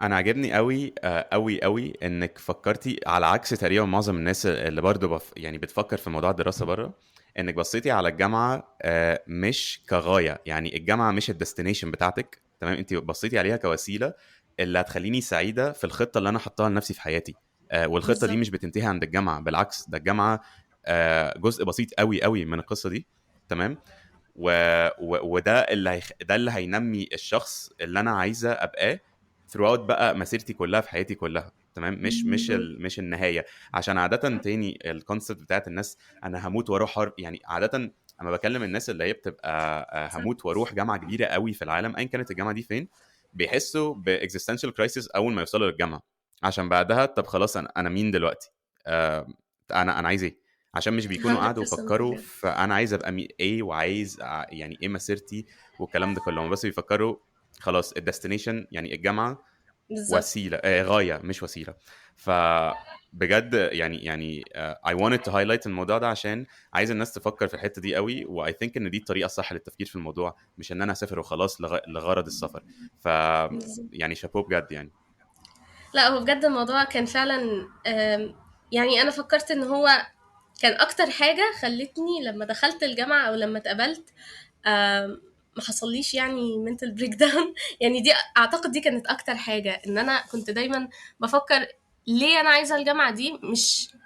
انا عجبني قوي قوي قوي انك فكرتي على عكس تقريبا معظم الناس اللي برضو يعني بتفكر في موضوع الدراسه بره، انك بصيتي على الجامعه مش كغايه، يعني الجامعه مش الديستنيشن بتاعتك، تمام؟ انت بصيتي عليها كوسيله اللي هتخليني سعيده في الخطه اللي انا حطاها لنفسي في حياتي. والخطه دي بالظبط. مش بتنتهي عند الجامعه، بالعكس ده الجامعه جزء بسيط قوي قوي من القصه دي، تمام؟ وده ده اللي هينمي الشخص اللي انا عايزه ابقاه throughout بقى مسيرتي كلها في حياتي كلها، تمام؟ مش النهايه. عشان عاده تاني الكونسبت بتاعت الناس انا هموت واروح حرب، يعني عاده اما بكلم الناس اللي هي بتبقى صح. هموت واروح جامعه كبيره قوي في العالم، ايا كانت الجامعه دي فين، بيحسوا باكزيستنشال كرايسيس اول ما يوصلوا للجامعه. عشان بعدها طب خلاص انا مين دلوقتي؟ انا عايز ايه؟ عشان مش بيكونوا قعدوا 100% يفكروا بجد. فانا عايز ابقى ايه، وعايز يعني ايه مسيرتي والكلام ده كله. هم بس بيفكروا خلاص الديستنيشن يعني الجامعه بالظبط. وسيله، غايه مش وسيله. فبجد يعني I wanted to highlight الموضوع ده عشان عايز الناس تفكر في الحته دي قوي، و I think ان دي الطريقه الصح للتفكير في الموضوع، مش ان انا اسافر وخلاص لغرض السفر. ف بالظبط. يعني شابوه بجد يعني. لا هو بجد الموضوع كان فعلا يعني انا فكرت ان هو كان اكتر حاجة خلتني لما دخلت الجامعة او لما اتقبلت ما حصليش يعني mental breakdown. يعني دي اعتقد دي كانت اكتر حاجة، ان انا كنت دايما بفكر ليه انا عايزة الجامعة دي.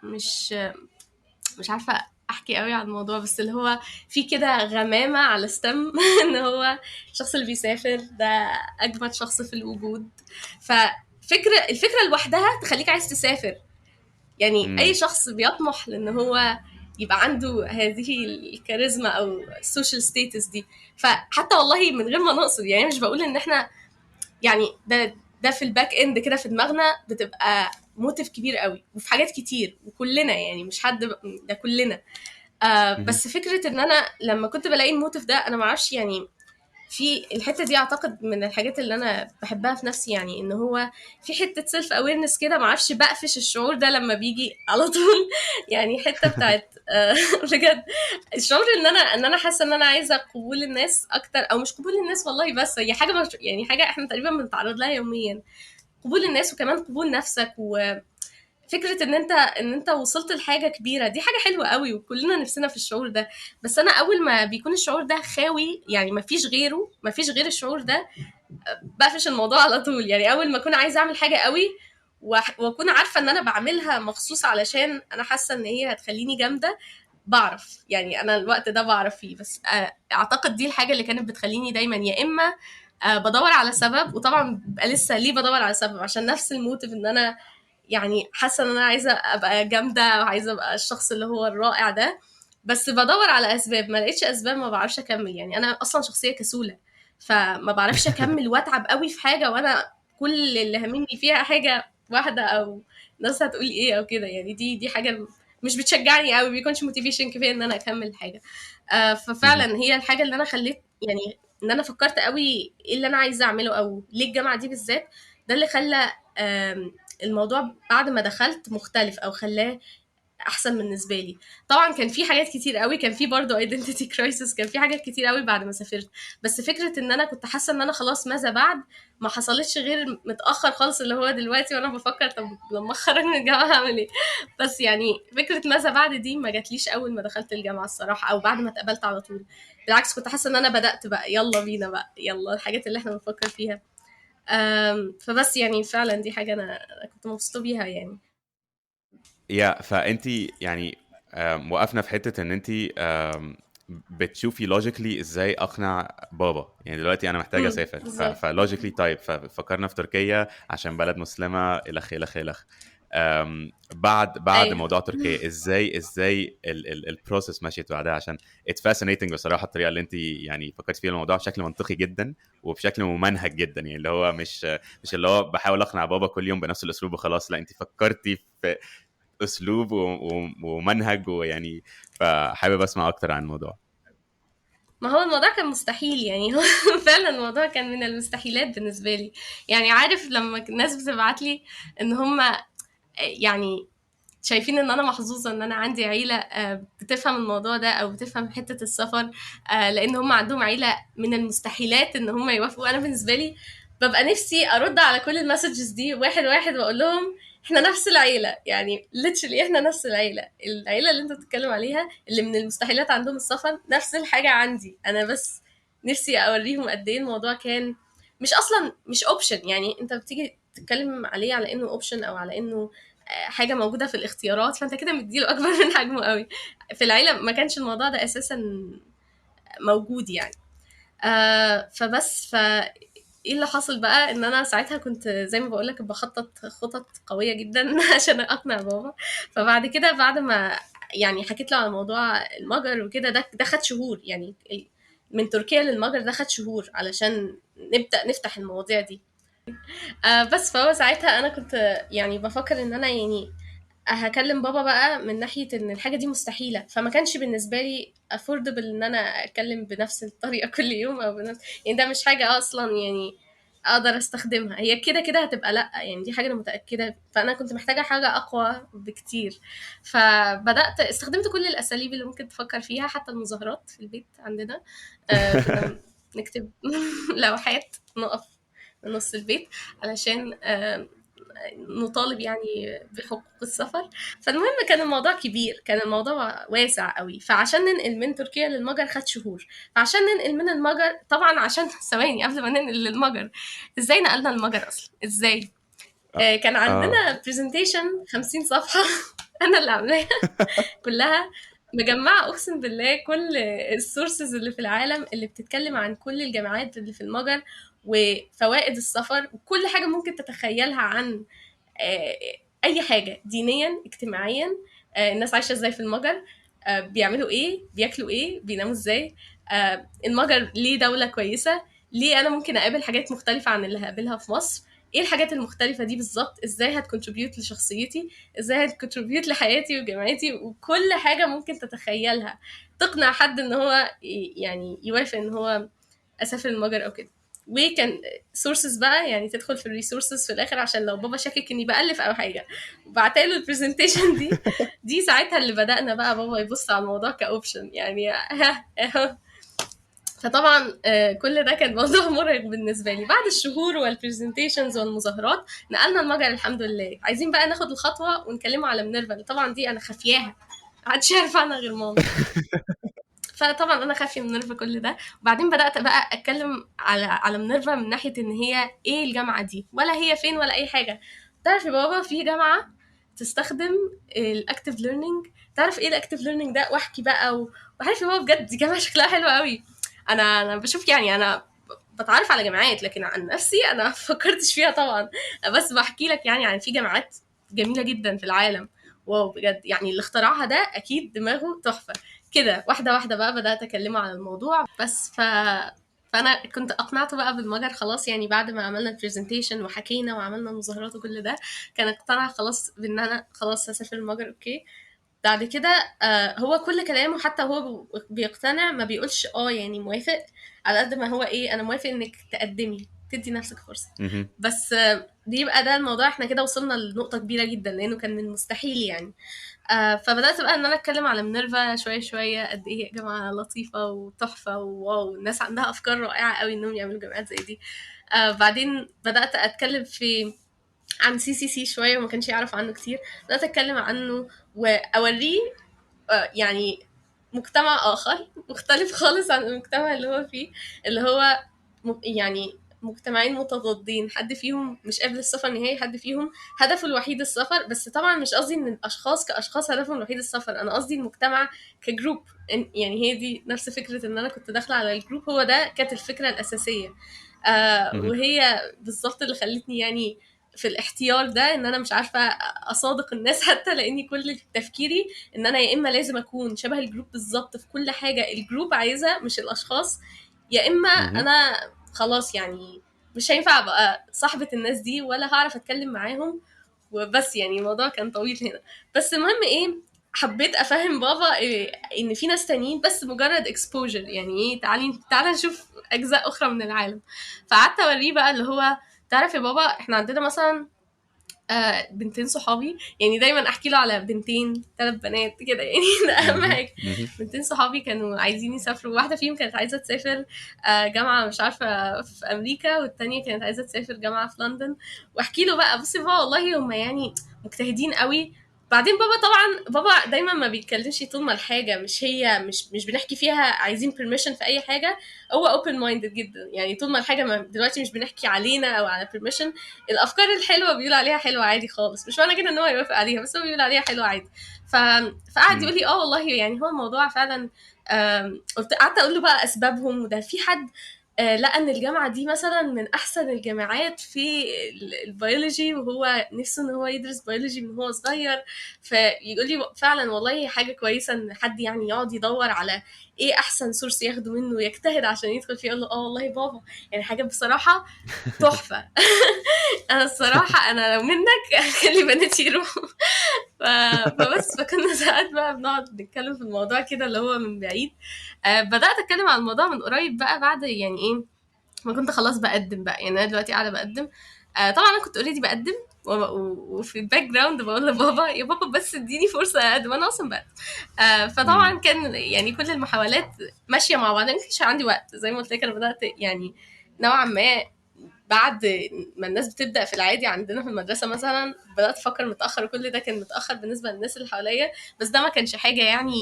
مش عارفة احكي قوي عن الموضوع، بس اللي هو في كده غمامة على ستم ان هو الشخص اللي بيسافر ده اجمد شخص في الوجود. الفكرة لوحدها تخليك عايز تسافر. يعني اي امم. شخص بيطمح لان هو يبقى عنده هذه الكاريزما او السوشيال ستيتس دي. فحتى والله من غير ما نقصد، يعني مش بقول ان احنا يعني ده في الباك اند كده في دماغنا بتبقى موتيف كبير قوي وفي حاجات كتير، وكلنا يعني مش حد ده كلنا. بس فكرة ان انا لما كنت بلاقي الموتيف ده، انا معرفش يعني في الحته دي اعتقد من الحاجات اللي انا بحبها في نفسي، يعني ان هو في حته سيلف اويرنس كده، معرفش بقفش الشعور ده لما بيجي على طول. يعني حته بتاعت بجد الشعور ان انا حاسه ان انا عايزه قبول الناس اكتر، او مش قبول الناس والله، بس هي حاجه يعني حاجه احنا تقريبا بنتعرض لها يوميا، قبول الناس وكمان قبول نفسك. فكرة ان انت وصلت لحاجة كبيرة دي حاجة حلوة قوي، وكلنا نفسنا في الشعور ده. بس انا اول ما بيكون الشعور ده خاوي، يعني مفيش غيره، مفيش غير الشعور ده، بقفش الموضوع على طول. يعني اول ما اكون عايزة اعمل حاجة قوي واكون عارفة ان انا بعملها مخصوص علشان انا حاسة ان هي هتخليني جامدة، بعرف يعني انا الوقت ده بعرف فيه. بس اعتقد دي الحاجة اللي كانت بتخليني دايما يا اما بدور على سبب، وطبعا ببقى لسه ليه بدور على سبب، عشان نفس الموتيف ان انا يعني حاسه ان انا عايزه ابقى جامده وعايزه ابقى الشخص اللي هو الرائع ده. بس بدور على اسباب، ما لقيتش اسباب ما بعرفش اكمل. يعني انا اصلا شخصيه كسوله، فما بعرفش اكمل واتعب قوي في حاجه وانا كل اللي هاممني فيها حاجه واحده، او الناس هتقول ايه او كده. يعني دي حاجه مش بتشجعني قوي، بيكونش موتيفيشن كفايه ان انا اكمل حاجه. ففعلا هي الحاجه اللي انا خليت يعني ان انا فكرت قوي ايه اللي انا عايزه اعمله او ليه الجامعه دي بالذات. ده اللي خلى الموضوع بعد ما دخلت مختلف او خلاه احسن بالنسبه لي. طبعا كان في حاجات كتير قوي، كان في برضه ايدنتيتي كرايسيس، كان في حاجات كتير قوي بعد ما سافرت. بس فكره ان انا كنت حاسه ان انا خلاص ماذا بعد، ما حصلتش غير متاخر خالص، اللي هو دلوقتي وانا بفكر طب لما اتخرج من الجامعه هعمل ايه. بس يعني فكره ماذا بعد دي ما جاتليش اول ما دخلت الجامعه الصراحه، او بعد ما اتقبلت على طول. بالعكس كنت حاسه ان انا بدات بقى يلا بينا بقى، يلا الحاجات اللي احنا بنفكر فيها. فبس يعني فعلا دي حاجة أنا كنت مبسوطة بيها يعني. يا فانت يعني وقفنا في حته ان انت بتشوفي لوجيكلي ازاي اقنع بابا، يعني دلوقتي انا محتاج اسافر بالظبط. فلوجيكلي طيب ففكرنا في تركيا عشان بلد مسلمه الخ الخ الخ. بعد ايوه. موضوع تركيا ازاي البروسيس مشيت بعدها؟ عشان اتس فاسينيتنج بصراحه الطريقه اللي انت يعني فكرت فيها الموضوع بشكل منطقي جدا وبشكل ممنهج جدا، يعني اللي هو مش اللي هو بحاول اقنع بابا كل يوم بنفس الاسلوب وخلاص، لا انت فكرتي في اسلوب ومنهج ويعني، فحابب اسمع اكتر عن الموضوع. ما هو الموضوع كان مستحيل يعني هو فعلا الموضوع كان من المستحيلات بالنسبة لي. يعني عارف لما الناس بتبعت لي ان هم يعني شايفين ان انا محظوظة ان انا عندي عيلة بتفهم الموضوع ده او بتفهم حتة السفر، لان هم عندهم عيلة من المستحيلات ان هم يوافقوا. انا بالنسبة لي ببقى نفسي ارد على كل المسجز دي واحد واحد واقول لهم احنا نفس العيلة، يعني literally احنا نفس العيلة اللي انت بتتكلم عليها اللي من المستحيلات عندهم السفر نفس الحاجة عندي انا. بس نفسي اوريهم قد ايه الموضوع كان مش اصلا مش اوبشن. يعني انت بتيجي تتكلم عليه على انه اوبشن او على انه حاجه موجوده في الاختيارات، فانت كده مديله اكبر من حجمه قوي. في العيله ما كانش الموضوع ده اساسا موجود يعني. فبس ايه اللي حصل بقى ان انا ساعتها كنت زي ما بقول لك بخطط خطط قويه جدا عشان اقنع بابا. فبعد كده بعد ما يعني حكيت له على موضوع المجر وكده، ده خد شهور يعني. من تركيا للمجر ده خد شهور علشان نبدا نفتح المواضيع دي. بس فهو ساعتها انا كنت يعني بفكر ان انا يعني هكلم بابا بقى من ناحية ان الحاجة دي مستحيلة، فما كانش بالنسبة لي affordable ان انا اتكلم بنفس الطريقة كل يوم او بنفس، يعني ده مش حاجة اصلا يعني اقدر استخدمها. هي كده كده هتبقى لا، يعني دي حاجة انا متأكدة. فانا كنت محتاجة حاجة اقوى بكتير. فبدأت استخدمت كل الاساليب اللي ممكن تفكر فيها، حتى المظاهرات في البيت عندنا. كنا نكتب لوحات نقف في نص البيت علشان نطالب يعني بحقوق السفر. فالمهم كان الموضوع كبير، كان الموضوع واسع قوي. فعشان ننقل من تركيا للمجر خد شهور. فعشان ننقل من المجر طبعا عشان ثواني قبل ما ننقل للمجر، ازاي نقلنا المجر اصلا ازاي؟ كان اه عندنا برزنتيشن 50 صفحة انا اللي عاملاها كلها، مجمعة أقسم بالله كل السورسز اللي في العالم اللي بتتكلم عن كل الجامعات اللي في المجر وفوائد السفر وكل حاجة ممكن تتخيلها عن آه، أي حاجة دينيا اجتماعيا، الناس عايشة ازاي في المجر، بيعملوا ايه، بياكلوا ايه، بيناموا ازاي، المجر ليه دولة كويسة، ليه أنا ممكن أقابل حاجات مختلفة عن اللي هقابلها في مصر، ايه الحاجات المختلفة دي بالظبط، ازاي هتكونتريبيوت لشخصيتي، ازاي هتكونتريبيوت لحياتي وجامعتي، وكل حاجة ممكن تتخيلها تقنع حد ان هو يعني يوافق ان هو اسافر المجر او كده. وكان سورسز بقى يعني تدخل في الريسورسز في الاخر عشان لو بابا شاكك اني بالف او حاجه، بعتله البرزنتيشن دي ساعتها اللي بدأنا بقى بابا يبص على الموضوع كاوبشن يعني فطبعا كل ده كان موضوع مرهق بالنسبه لي. بعد الشهور والبرزنتيشنز والمظاهرات نقلنا المجر الحمد لله. عايزين بقى ناخد الخطوه ونكلمه على مينيرفا، طبعا دي انا خافياها محدش يعرف عنها غير ماما. فطبعا انا خافيه من مينيرفا كل ده. وبعدين بدات بقى اتكلم على مينيرفا من ناحيه ان هي ايه الجامعه دي ولا هي فين ولا اي حاجه. تعرف يا بابا في جامعه تستخدم الاكتيف ليرنينج. تعرف ايه الاكتيف ليرنينج ده؟ واحكي بقى وعارف يا بابا بجد دي جامعه شكلها حلو قوي. انا بشوف يعني انا بتعرف على جامعات لكن عن نفسي انا فكرتش فيها طبعا. بس بحكي لك يعني عن في جامعات جميله جدا في العالم. واو بجد يعني اللي اخترعها ده اكيد دماغه تحفه. كده واحدة واحدة بقى بدأت أكلمه عن الموضوع. بس فأنا كنت أقنعته بقى بالمجر خلاص. يعني بعد ما عملنا البرزنتيشن وحكينا وعملنا مظاهرات وكل ده كان اقتنع خلاص بإن أنا خلاص هسافر المجر. أوكي. بعد كده هو كل كلامه حتى هو بيقتنع ما بيقولش يعني موافق، على قد ما هو ايه انا موافق انك تقدمي تدي نفسك فرصة. مهم. بس بيبقى ده الموضوع احنا كده وصلنا لنقطة كبيرة جدا لانه كان من المستحيل يعني. فبدأت بقى ان انا اتكلم على مينيرفا شوية شوية قد ايه يا جماعة لطيفة وتحفة وواو الناس عندها افكار رائعة قوي انهم يعملوا جامعات زي دي. بعدين بدأت اتكلم عن CCC شوية وما كانش يعرف عنه كتير. بدأت اتكلم عنه واوريه يعني مجتمع اخر مختلف خالص عن المجتمع اللي هو فيه، اللي هو يعني مجتمعين متضادين، حد فيهم مش قابل السفر نهائي، حد فيهم هدفه الوحيد السفر. بس طبعا مش قصدي ان الاشخاص كاشخاص هدفهم الوحيد السفر، انا قصدي المجتمع كجروب. يعني هي دي نفس فكرة ان انا كنت داخلة على الجروب، هو ده كانت الفكرة الاساسية. مهم. وهي بالظبط اللي خلتني يعني في الاختيار ده، ان انا مش عارفة اصادق الناس حتى، لاني كل تفكيري ان انا يا اما لازم اكون شبه الجروب بالظبط في كل حاجة الجروب عايزة مش الاشخاص، يا اما مهم. انا خلاص يعني مش هينفع ابقى صاحبة الناس دي ولا هعرف اتكلم معاهم. وبس يعني الموضوع كان طويل هنا. بس المهم ايه، حبيت افهم بابا إيه ان في ناس تانيين، بس مجرد exposure، يعني ايه، تعالي نشوف اجزاء اخرى من العالم. فقعدت اوريه بقى اللي هو، تعرف يا بابا احنا عندنا مثلا بنتين صحابي، يعني دايما احكي له على بنتين 3 بنات كده يعني ده اهم مهم. حاجه. مهم. بنتين صحابي كانوا عايزين يسافروا، واحده فيهم كانت عايزه تسافر جامعه مش عارفه في امريكا، والتانية كانت عايزه تسافر جامعه في لندن. واحكي له بقى، بصي بابا والله هم يعني مجتهدين قوي. بعدين بابا طبعا بابا دايما ما بيتكلمش طول ما الحاجه مش هي مش بنحكي فيها عايزين permission في اي حاجه. هو open minded جدا، يعني طول ما الحاجه ما دلوقتي مش بنحكي علينا او على permission، الافكار الحلوه بيقول عليها حلوه عادي خالص، مش معنى كده ان هو يوافق عليها، بس هو بيقول عليها حلوه عادي. ف... فقعد مم. يقول لي اه والله يعني هو الموضوع فعلا. قعدت اقول له بقى اسبابهم، وده في حد لقى ان الجامعه دي مثلا من احسن الجامعات في البيولوجي، وهو نفسه ان هو يدرس بيولوجي من هو صغير. فيقول لي فعلا والله حاجه كويسه ان حد يعني يقعد يدور على ايه احسن سورس ياخده منه ويجتهد عشان يدخل فيه. اقول له اه والله بابا يعني حاجه بصراحه تحفه. انا الصراحه انا لو منك خلي بناتي يروحوا. ف... فبس فكنا ساعات بقى بنقعد نتكلم في الموضوع كده اللي هو من بعيد. بدات اتكلم عن الموضوع من قريب بقى، بعد يعني ايه ما كنت خلاص بقدم بقى، يعني انا دلوقتي قاعده بقدم. طبعا انا كنت اوريدي بقدم، وفي الباك جراوند بقول لبابا يا بابا بس اديني فرصه اقدم، انا اصلا بقدم. مم. فطبعا كان يعني كل المحاولات ماشيه مع بعض، ما كانش عندي وقت زي ما قلت لك. انا بدات يعني نوعا ما بعد ما الناس بتبدا في العادي عندنا في المدرسه مثلا، بدات افكر متاخر، وكل ده كان متاخر بالنسبه للناس اللي حواليا. بس ده ما كانش حاجه يعني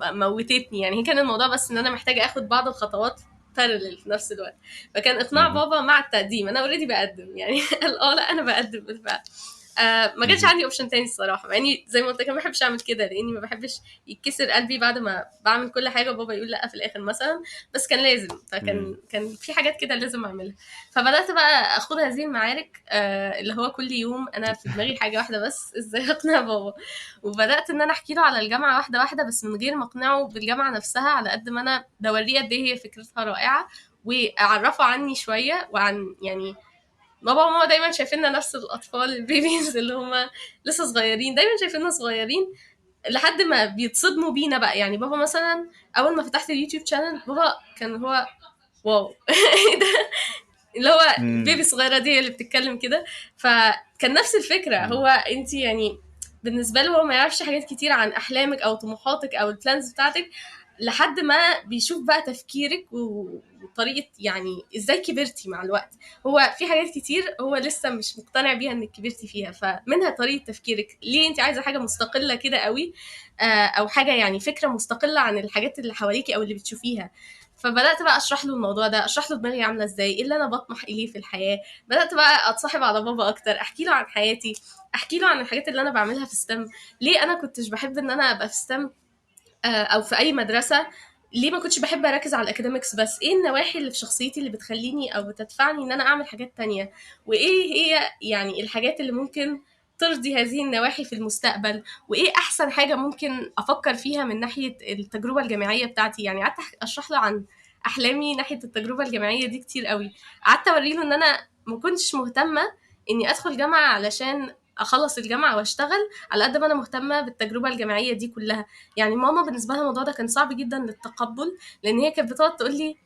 موتتني، يعني هي كان الموضوع بس ان انا محتاجه اخد بعض الخطوات بارلل في نفس الوقت. فكان اقناع مهم. بابا مع التقديم، انا اوريدي بقدم يعني قال اه لا انا بقدم بالفعل. ما كانش مهم. عندي اوبشن تاني الصراحه، مع اني زي ما قلت لك ما بحبش اعمل كده، لاني ما بحبش يتكسر قلبي بعد ما بعمل كل حاجه وبابا يقول لا في الاخر مثلا. بس كان لازم، مم. كان في حاجات كده لازم اعملها. فبدات بقى اخد هذه المعارك، اللي هو كل يوم انا في دماغي حاجه واحده بس، ازاي اقنع بابا. وبدات ان انا احكي له على الجامعه واحده واحده، بس من غير ما اقنعه بالجامعه نفسها، على قد ما انا بوريه قد ايه هي فكرتها رائعه، واعرفه عني شويه وعن يعني بابا وماما دايما شايفيننا نفس الاطفال البيبيز اللي هم لسه صغيرين، دايما شايفيننا صغيرين لحد ما بيتصدموا بينا بقى. يعني بابا مثلا اول ما فتحت اليوتيوب شانل، بابا كان هو واو ايه ده، اللي هو البيبي مم. الصغيره دي اللي بتتكلم كده. فكان نفس الفكره، مم. هو انت يعني بالنسبه له هو ما يعرفش حاجات كتير عن احلامك او طموحاتك او البلانز بتاعتك، لحد ما بيشوف بقى تفكيرك وطريقه يعني ازاي كبرتي مع الوقت. هو في حاجات كتير هو لسه مش مقتنع بيها انك كبرتي فيها، فمنها طريقه تفكيرك ليه انت عايزه حاجه مستقله كده قوي، او حاجه يعني فكره مستقله عن الحاجات اللي حواليكي او اللي بتشوفيها. فبدات بقى اشرح له الموضوع ده، اشرح له دماغي عامله ازاي، ايه اللي انا بطمح اليه في الحياه. بدات بقى اتصاحب على بابا اكتر، احكي له عن حياتي، احكي له عن الحاجات اللي انا بعملها في ستم، ليه انا كنتش بحب ان انا ابقى في ستم او في اي مدرسه، ليه ما كنتش بحب اركز على الاكاديميكس بس، ايه النواحي اللي في شخصيتي اللي بتخليني او بتدفعني ان انا اعمل حاجات تانية، وايه هي يعني الحاجات اللي ممكن ترضي هذه النواحي في المستقبل، وايه احسن حاجه ممكن افكر فيها من ناحيه التجربه الجامعيه بتاعتي. يعني قعدت اشرح له عن احلامي ناحيه التجربه الجامعيه دي كتير قوي. قعدت اوري له ان انا ما كنتش مهتمه اني ادخل جامعه علشان اخلص الجامعه واشتغل، على قد ما انا مهتمه بالتجربه الجامعيه دي كلها. يعني ماما بالنسبه لها الموضوع ده كان صعب جدا للتقبل، لان هي كانت بتقعد تقول لي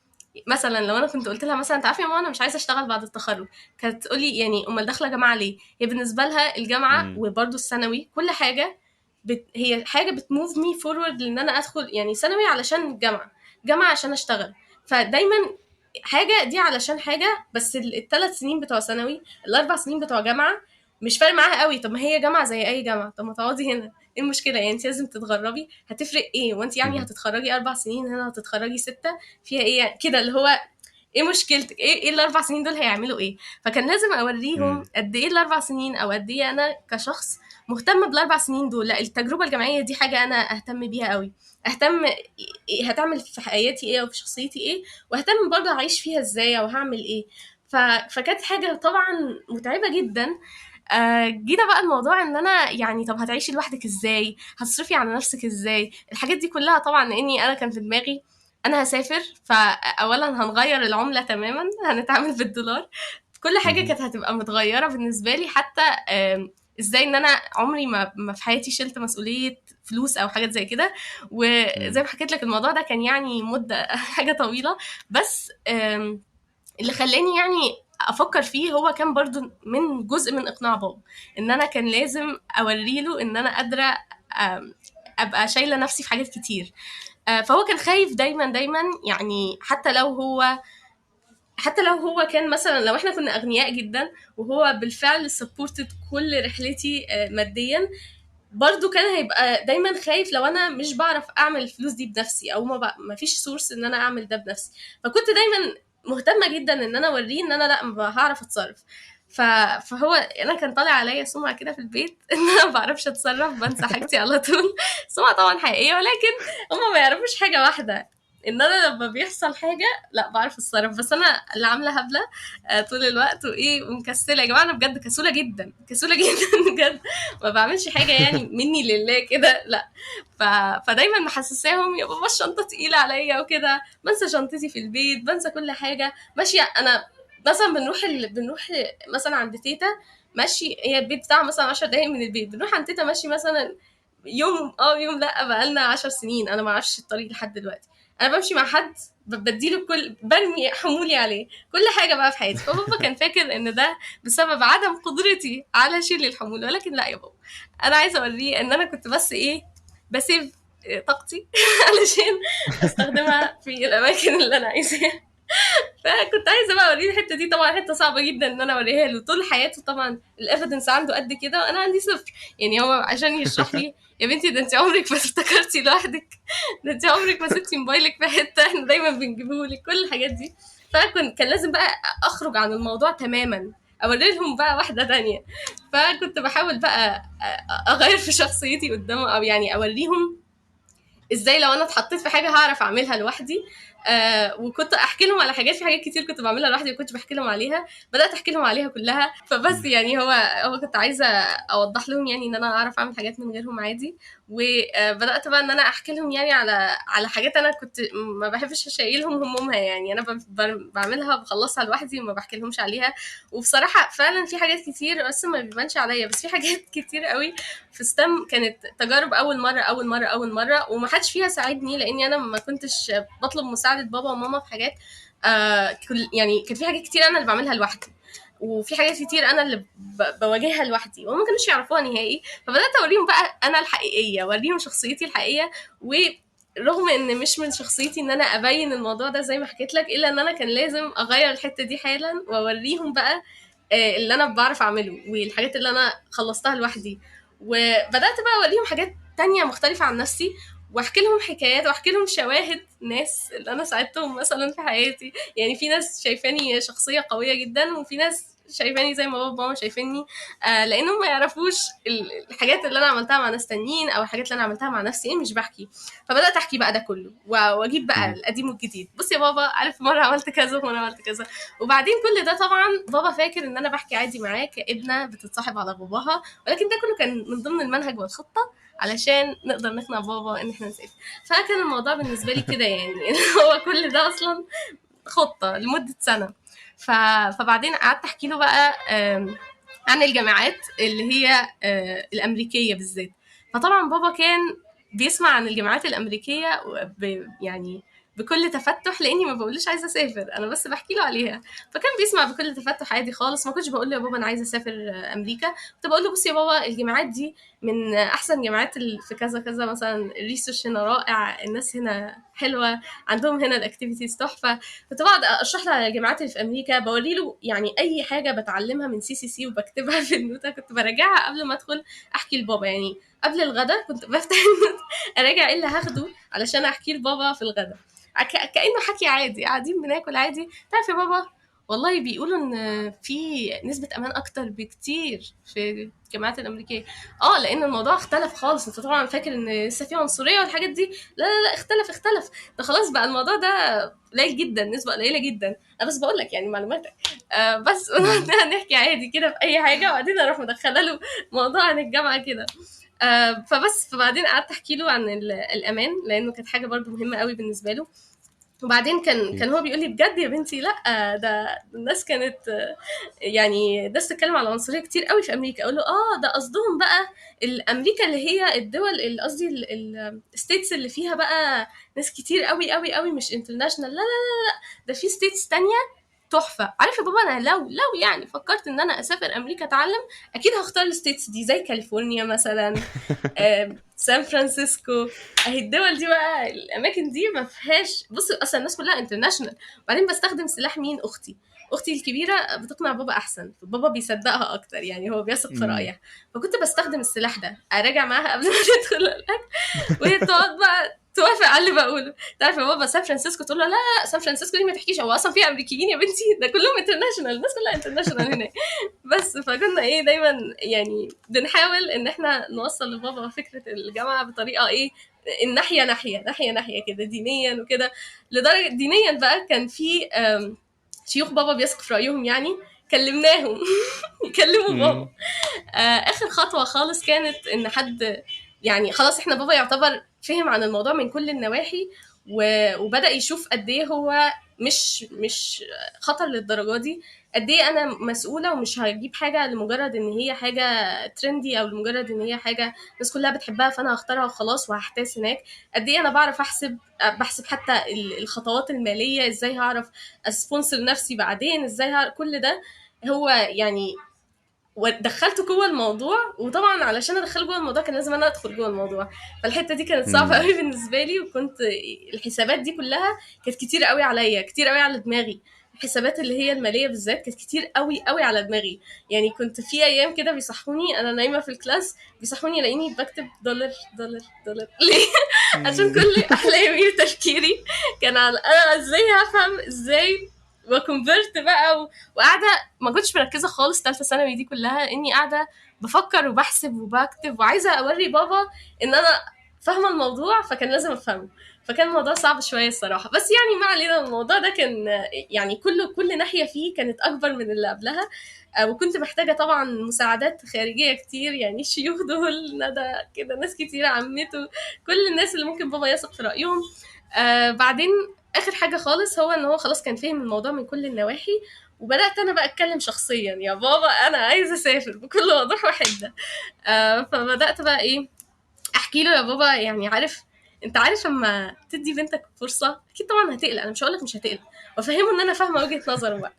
مثلا، لو انا كنت قلت لها مثلا انت عارفه يا ماما انا مش عايزه اشتغل بعد التخرج، كانت تقول لي يعني امال داخله جامعه ليه. هي بالنسبه لها الجامعه مم. وبرده الثانوي كل حاجه هي حاجه بتموف مي فورورد، لان انا ادخل يعني ثانوي علشان الجامعه، جامعه عشان اشتغل. فدايما حاجه دي علشان حاجه، بس ال3 سنين بتوع ثانوي، ال4 سنين بتوع جامعه مش فارق معاها قوي. طب ما هي جامعه زي اي جامعه، طب ما تقعدي هنا، ايه المشكله يعني، انت لازم تتغربي هتفرق ايه، وانت يعني مم. هتتخرجي 4 سنين هنا هتتخرجي 6، فيها ايه يعني كده اللي هو ايه مشكلتك، ايه الاربع سنين دول هيعملوا ايه. فكان لازم اوريهم امم. قد ايه الاربع سنين، او قد ايه انا كشخص مهتم بالاربع سنين دول. لا، التجربه الجامعيه دي حاجه انا اهتم بيها قوي، اهتم هتعمل في حياتي ايه او في شخصيتي ايه، واهتم برضه اعيش فيها ازاي او هعمل ايه. فكانت حاجه طبعا متعبه جدا. جينا بقى الموضوع ان انا يعني طب هتعيشي لوحدك ازاي، هتصرفي على نفسك ازاي، الحاجات دي كلها طبعا، لاني انا كان في دماغي انا هسافر، فاولا هنغير العمله تماما، هنتعامل بالدولار، كل حاجه امم. كانت هتبقى متغيره بالنسبه لي. حتى ازاي ان انا عمري ما في حياتي شلت مسؤوليه فلوس او حاجات زي كده. وزي امم. ما حكيت لك الموضوع ده كان يعني مده حاجه طويله. بس اللي خلاني يعني افكر فيه هو كان برضو من جزء من اقناع بابا، ان انا كان لازم اوريله ان انا قادره ابقى شايله نفسي في حاجات كتير. فهو كان خايف دايما دايما، يعني حتى لو هو كان مثلا، لو احنا كنا اغنياء جدا وهو بالفعل سبورتد كل رحلتي ماديا، برضو كان هيبقى دايما خايف لو انا مش بعرف اعمل الفلوس دي بنفسي، او ما فيش سورس ان انا اعمل ده بنفسي. فكنت دايما مهتمه جدا ان انا اوريه ان انا لا، ما هعرف اتصرف. فهو انا كان طالع عليا سمعه كده في البيت ان انا ما بعرفش اتصرف، بنسى حاجتي على طول. سمعه طبعا حقيقيه، ولكن هما ما يعرفوش حاجه واحده، ان انا لما بيحصل حاجه لا بعرف اتصرف، بس انا اللي عامله هبله طول الوقت وايه ومكسله. يا جماعه انا بجد كسوله جدا، كسوله جدا بجد، ما بعملش حاجه يعني مني لله كده، لا. ف... فدايما محسساهم يا بابا الشنطه تقيله عليا وكده، بنسى شنطتي في البيت، بنسى كل حاجه ماشيه. انا مثلا بنروح مثلا عند تيتا، ماشي، هي البيت بتاعها مثلا 10 دقايق من البيت، بنروح عند تيتا ماشي مثلا يوم يوم، لا بقالنا 10 سنين انا ما اعرفش الطريق لحد دلوقتي. انا بمشي مع حد بديله برمي حمولي عليه كل حاجه بقى في حياتي. فبابا كان فاكر ان ده بسبب عدم قدرتي على شيل الحمول، ولكن لا يا بابا، انا عايزه اوريه ان انا كنت بس ايه، بسيف طاقتي علشان استخدمها في الاماكن اللي انا عايزاها. فكنت عايزه بقى اوريه الحته دي، طبعا حته صعبه جدا ان انا اوريها له طول حياته. طبعا الايفيدنس عنده قد كده وانا عندي صفر، يعني هو عشان يشرح لي يا بنتي ده انت عمرك ما افتكرتي لوحدك، ده انت عمرك ما سبتي موبايلك في حته، احنا دايما بنجيبهولك، كل الحاجات دي. كان لازم بقى اخرج عن الموضوع تماما، اوري لهم بقى واحده تانية. فكنت بحاول بقى اغير في شخصيتي قدامه، او يعني اوريهم ازاي لو انا اتحطيت في حاجه هعرف اعملها لوحدي. وكنت احكي لهم على حاجات، في حاجات كتير كنت بعملها لوحدي وكنت بحكي لهم عليها، بدات احكي لهم عليها كلها. فبس يعني هو كنت عايزه اوضح لهم يعني ان انا اعرف اعمل حاجات من غيرهم عادي. وبدات بقى ان انا احكي لهم يعني على حاجات انا كنت ما بحبش اشيلهم همومها، يعني انا بعملها بخلصها لوحدي وما بحكي لهمش عليها. وبصراحه فعلا في حاجات كتير بس ما بيبانش عليا، بس في حاجات كتير قوي في ستام كانت تجارب اول مره اول مره اول مره، ومحدش فيها ساعدني لاني انا ما كنتش بطلب مساعده بابا وماما في حاجات. يعني كان في حاجات كتير انا اللي بعملها لوحدي، وفي حاجات كتير انا اللي بواجهها لوحدي وهم ما كانوش يعرفوها نهائي. فبدات اوريهم بقى انا الحقيقيه، اوريهم شخصيتي الحقيقيه. ورغم ان مش من شخصيتي ان انا ابين الموضوع ده زي ما حكيت لك، الا ان انا كان لازم اغير الحته دي حالا واوريهم بقى اللي انا بعرف اعمله والحاجات اللي انا خلصتها لوحدي. وبدات بقى اوريهم حاجات تانية مختلفه عن نفسي، واحكي لهم حكايات واحكي لهم شواهد ناس اللي انا ساعدتهم مثلا في حياتي. يعني في ناس شايفاني شخصيه قويه جدا، وفي ناس شايفاني زي ما بابا وماما شايفاني، لانهم ما يعرفوش الحاجات اللي انا عملتها مع ناس تانيين او الحاجات اللي انا عملتها مع نفسي ايه، مش بحكي. فبدات احكي بقى ده كله واجيب بقى القديم والجديد. بص يا بابا، عارف مره عملت كذا ومره عملت كذا. وبعدين كل ده طبعا بابا فاكر ان انا بحكي عادي معاه كابنه بتتصاحب على باباها، ولكن ده كله كان من ضمن المنهج والخطه علشان نقدر نقنع بابا ان احنا نسافر. فكان الموضوع بالنسبه لي كده يعني هو كل ده اصلا خطه لمده سنه. فبعدين قعدت احكي له بقى عن الجامعات اللي هي الامريكيه بالذات. فطبعا بابا كان بيسمع عن الجامعات الامريكيه يعني بكل تفتح، لاني ما بقولوش عايزه اسافر، انا بس بحكي له عليها. فكان بيسمع بكل تفتح عادي خالص. ما كنتش بقول له يا بابا انا عايزه اسافر امريكا، كنت بقول له بص يا بابا الجامعات دي من احسن جامعات في كذا كذا، مثلا الريسيرش هنا رائع، الناس هنا حلوه، عندهم هنا الاكتيفيتيز تحفه. كنت بقعد اشرح له على الجامعات اللي في امريكا، بوري له يعني اي حاجه بتعلمها من CCC وبكتبها في النوتة، كنت براجعها قبل ما ادخل احكي لبابا. يعني قبل الغدا كنت بفتح النوت اراجع ايه اللي هاخده علشان احكي لبابا في الغدا. كانه حكي عادي، قاعدين بناكل عادي. تعرف يا بابا، والله بيقولوا ان في نسبة امان اكتر بكتير في الجامعات الامريكيه. اه، لان الموضوع اختلف خالص. انت طبعا فاكر ان لسه في عنصريه والحاجات دي. لا لا لا، اختلف. ده خلاص بقى الموضوع ده قليل جدا، نسبه قليله جدا. انا بس بقول لك يعني معلوماتك. بس مم. نحكي عادي كده في اي حاجه، وبعدين اروح مدخله له موضوع عن الجامعه كده. فبعدين قعدت احكي له عن الامان، لانه كانت حاجه برضو مهمه قوي بالنسبه له. وبعدين كان أكيد. هو بيقول لي بجد يا بنتي، لا ده الناس كانت يعني ناس تتكلم على العنصريه كتير قوي في امريكا. اقول له ده قصدهم بقى الامريكا اللي هي الدول قصدي الستيتس اللي فيها بقى ناس كتير قوي قوي قوي، مش انترناشونال. لا لا لا لا، ده في ستيتس تانية تحفه. عارف يا بابا، انا لو يعني فكرت ان انا اسافر امريكا اتعلم، اكيد هختار الستيتس دي زي كاليفورنيا مثلا، سان فرانسيسكو. اهي الدول دي بقى، الاماكن دي ما فيهاش. بص اصلا الناس كلها انترناشونال. وبعدين بستخدم سلاح مين؟ اختي الكبيره بتقنع بابا احسن، بابا بيصدقها اكتر، يعني هو بيثق في مم. رايها. فكنت بستخدم السلاح ده اراجع معاها قبل ما تدخل الاكل، وهي تقعد بقى توافق على اللي بقوله. تعرف يا بابا، سان فرانسيسكو تقول له لا، سان فرانسيسكو دي ما تحكيش، هو اصلا فيها امريكيين يا بنتي، ده كلهم انترناشونال، الناس كلها انترناشونال هناك. بس فكنا دايما يعني بنحاول ان احنا نوصل لبابا فكره الجامعه بطريقه الناحيه ناحيه كده دينيا وكده. لدرجه دينيا بقى كان في شيوخ بابا بيثق في رايهم يعني، كلمناهم يكلموا بابا. مم. اخر خطوه خالص كانت ان حد، يعني خلاص احنا بابا يعتبر فهم عن الموضوع من كل النواحي، وبدا يشوف قد ايه هو مش خطر للدرجه دي، قد ايه انا مسؤوله ومش هجيب حاجه لمجرد ان هي حاجه ترندي، او لمجرد ان هي حاجه الناس كلها بتحبها فانا هختارها وخلاص وهحتاس هناك. قد ايه انا بعرف بحسب حتى الخطوات الماليه، ازاي هعرف اسبونسر نفسي بعدين، ازاي هعرف كل ده. هو يعني ودخلته جوه الموضوع، وطبعا علشان ادخله جوه الموضوع كان لازم انا ادخل جوه الموضوع. فالحته دي كانت صعبه مم. قوي بالنسبه لي، وكنت الحسابات دي كلها كانت كتير قوي عليا، كتير قوي على دماغي. الحسابات اللي هي الماليه بالذات كانت كتير قوي قوي على دماغي. يعني كنت في ايام كده بيصحوني انا نايمه في الكلاس، بيصحوني يلاقيني بكتب دولار دولار دولار ليه؟ عشان مم. كل احلامي وتفكيري كان على انا ازاي هفهم، ازاي وكونفرت بقى وقاعده ما كنتش مركزه خالص ثالثه ثانوي دي كلها، اني قاعده بفكر وبحسب وبكتب وعايزه اوري بابا ان انا فاهمه الموضوع، فكان لازم افهمه. فكان الموضوع صعب شويه الصراحه، بس يعني ما علينا. الموضوع ده كان يعني كل ناحيه فيه كانت اكبر من اللي قبلها. وكنت محتاجه طبعا مساعدات خارجيه كتير، يعني الشيوخ دول ندى كده، ناس كتير، عمته، كل الناس اللي ممكن بابا يثق في رايهم. بعدين اخر حاجه خالص هو ان هو خلاص كان فاهم الموضوع من كل النواحي، وبدات انا بقى اتكلم شخصيا: يا بابا انا عايزه اسافر بكل وضوح وحده. فبدات بقى احكي له: يا بابا يعني انت عارف لما تدي بنتك فرصه اكيد طبعا هتقلق، انا مش هقول لك مش هتقلق، وافهمه ان انا فاهمه وجهه نظره بقى،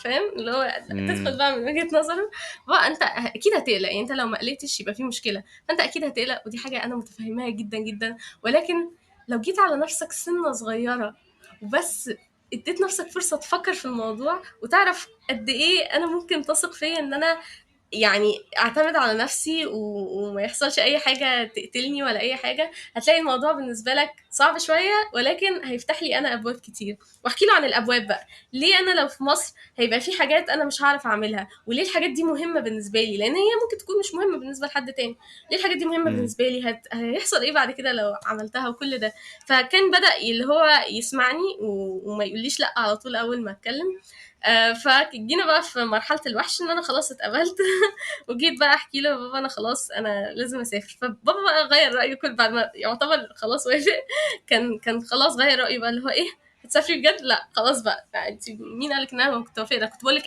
فاهم اللي هو تدخل مم. بقى من وجهه نظره. بقى انت اكيد هتقلق، يعني انت لو ما قلقتش يبقى في مشكله، فانت اكيد هتقلق، ودي حاجه انا متفهماها جدا جدا. ولكن لو جيت على نفسك سنه صغيره وبس اديت نفسك فرصه تفكر في الموضوع وتعرف قد ايه انا ممكن تثق فيا ان انا يعني اعتمد على نفسي وما يحصلش اي حاجه تقتلني ولا اي حاجه، هتلاقي الموضوع بالنسبه لك صعب شويه، ولكن هيفتح لي انا ابواب كتير. واحكي له عن الابواب بقى، ليه انا لو في مصر هيبقى في حاجات انا مش هعرف اعملها، وليه الحاجات دي مهمه بالنسبه لي، لان هي ممكن تكون مش مهمه بالنسبه لحد تاني. ليه الحاجات دي مهمه مم. بالنسبه لي، هيحصل ايه بعد كده لو عملتها وكل ده. فكان بدا اللي هو يسمعني وما يقوليش لا على طول اول ما اتكلم. فجينا بقى في مرحله الوحش ان انا خلاص اتقبلت وجيت بقى احكي له: بابا انا خلاص انا لازم اسافر. فبابا بقى غير رايه كل بعد ما يعتبر خلاص وافق. كان خلاص غير رايه بقى، اللي هو هتسافري بجد؟ لا خلاص بقى، انت مين قالك ان انا كنت وافق؟ ده كنت بقول لك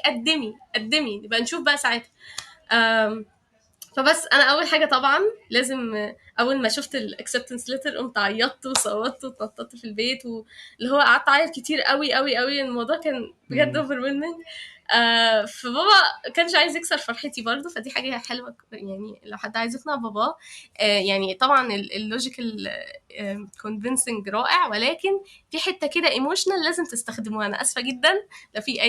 قدمي نبقى نشوف بقى ساعتها. آم، فبس انا اول حاجه طبعا لازم، اول ما شفت الاكسبتنس ليتر قمت عيطت وصوتت واتنططت في البيت، واللي هو قعدت اعيط كتير قوي قوي قوي. الموضوع كان بجد مم. اوفر. فبابا كانش عايز يكسر فرحتي برضو، فدي حاجة حلوة يعني لو حد عايز يقنع باباه. يعني طبعا اللوجيكال كونفينسنج رائع، ولكن في حتة كده ايموشنال لازم تستخدموها. انا اسفة جدا لو في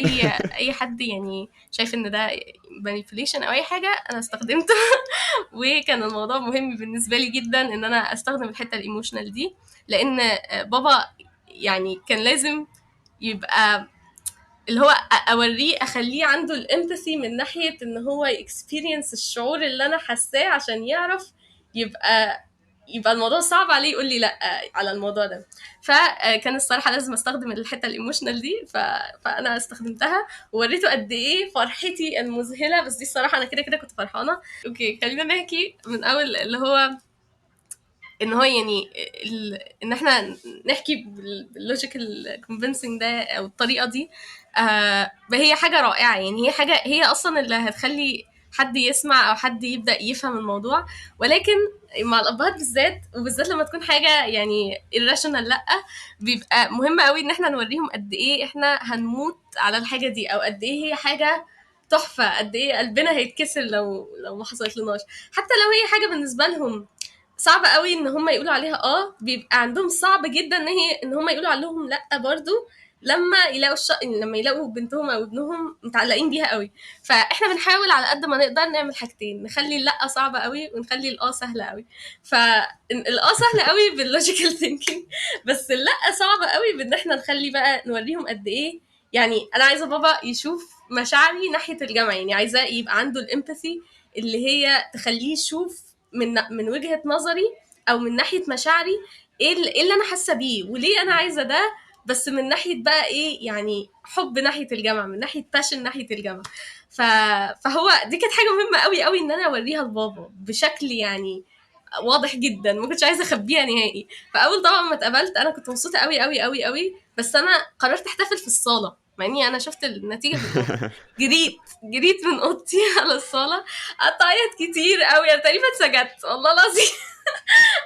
اي حد يعني شايف ان ده manipulation او اي حاجة، انا استخدمته وكان الموضوع مهم بالنسبة لي جدا ان انا استخدم الحتة الايموشنال دي، لان بابا يعني كان لازم يبقى اللي هو اوريه، اخليه عنده الامباثي من ناحيه ان هو يكسبيرينس الشعور اللي انا حاساه، عشان يعرف يبقى الموضوع صعب عليه يقول لي لا على الموضوع ده. فكان الصراحه لازم استخدم الحته الايموشنال دي، فانا استخدمتها ووريته قد ايه فرحتي المذهله. بس دي الصراحه انا كده كنت فرحانه. اوكي خلينا نحكي من اول اللي هو ان هو يعني ان احنا نحكي باللوجيكال كونفينسنج ده او الطريقه دي. هي حاجه رائعه، يعني هي حاجه هي اصلا اللي هتخلي حد يسمع او حد يبدا يفهم الموضوع. ولكن مع الابهات بالذات، وبالذات لما تكون حاجه يعني irrational، لا بيبقى مهم قوي ان احنا نوريهم قد ايه احنا هنموت على الحاجه دي، او قد ايه هي حاجه تحفه، قد ايه قلبنا هيتكسر لو ما حصلت لناش. حتى لو هي حاجه بالنسبه لهم صعب قوي ان هم يقولوا عليها بيبقى عندهم صعب جدا ان هم يقولوا عليهم لا برضو، لما يلاقوا بنتهم او ابنهم متعلقين بيها قوي. فاحنا بنحاول على قد ما نقدر نعمل حاجتين، نخلي اللا صعبه قوي ونخلي سهله قوي. سهله قوي باللوجيكال ثينكينج، بس اللا صعبه قوي بان احنا نخلي بقى نوريهم قد ايه. يعني انا عايزه بابا يشوف مشاعري ناحيه الجامعه، يعني عايزاه يبقى عنده الامباثي اللي هي تخليه يشوف من وجهة نظري او من ناحية مشاعري ايه اللي انا حاسة بيه وليه انا عايزة ده، بس من ناحية بقى ايه، يعني حب ناحية الجامعة، من ناحية باشن ناحية الجامعة. فهو دي كانت حاجة مهمة قوي قوي ان انا اوريها لبابا بشكل يعني واضح جدا، ما كنتش عايزه اخبيها نهائي. فاول طبعا ما اتقبلت انا كنت مبسوطه قوي قوي قوي قوي، بس انا قررت احتفل في الصاله مع اني انا شفت النتيجه في الاوضه. جريت من اوضتي على الصاله، قعدت اعيط كتير قوي، انا تقريبا سجدت والله العظيم.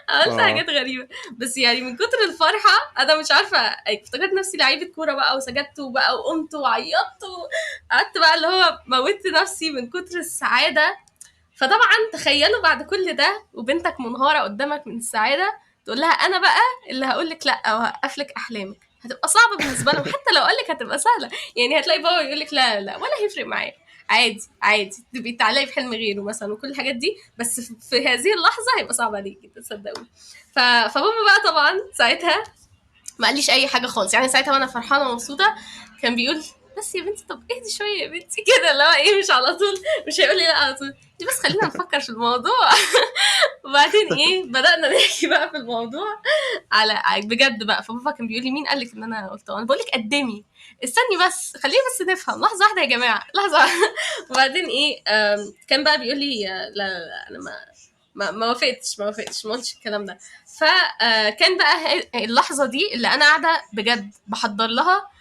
عملت حاجات غريبه، بس يعني من كتر الفرحه انا مش عارفه، افتكرت نفسي لعيبه كوره بقى، وسجدت وبقى وقمت وعيطت وقعدت بقى اللي هو موتت نفسي من كتر السعاده. فطبعا تخيلوا بعد كل ده وبنتك منهارة قدامك من السعادة، تقول لها أنا بقى اللي هقولك لأ أو هقفلك أحلامك، هتبقى صعبة بالنسبة لهم. حتى لو قالك هتبقى سهلة، يعني هتلاقي بابا يقولك لا لا ولا هيفرق معايا، عادي تبقي تعلقي في حلم غيره مثلا وكل الحاجات دي، بس في هذه اللحظة هيبقى صعب عليك جدا صدقوني. فبابا بقى طبعا ساعتها ما قاليش اي حاجه خالص، يعني ساعتها وانا فرحانه ومبسوطه كان بيقول بس يا بنتي طب اهدي شويه يا بنتي كده، اللي هو ايه مش على طول، مش هيقول لي لا على طول دي، بس خلينا نفكر في الموضوع. وبعدين ايه بدانا نحكي بقى في الموضوع على بجد بقى. فبابا كان بيقول لي مين قال لك ان انا قلت؟ انا بقول لك قدمي، استني بس خلينا بس نفهم لحظه واحده يا جماعه لحظه واحدة. وبعدين ايه كان بقى بيقول لي لا لا لا انا ما وافقتش ما قلتش الكلام ده. فكان بقى اللحظه دي اللي انا قاعده بجد بحضر لها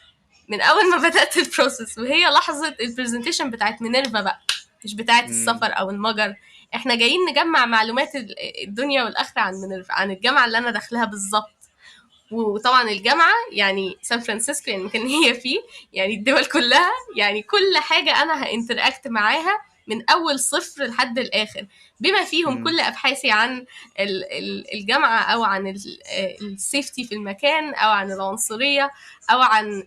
من اول ما بدات البروسيس، وهي لحظه البرزنتيشن بتاعت مينيرفا بقى، مش بتاعت السفر او المجر. احنا جايين نجمع معلومات الدنيا والاخره عن مينيرفا، عن الجامعه اللي انا داخلها بالظبط. وطبعا الجامعه يعني سان فرانسيسكو، يعني المكان هي فيه، يعني الدول كلها، يعني كل حاجه انا هانتراكت معاها من اول صفر لحد الاخر، بما فيهم كل ابحاثي عن الجامعه، او عن السيفتي في المكان، او عن العنصريه، او عن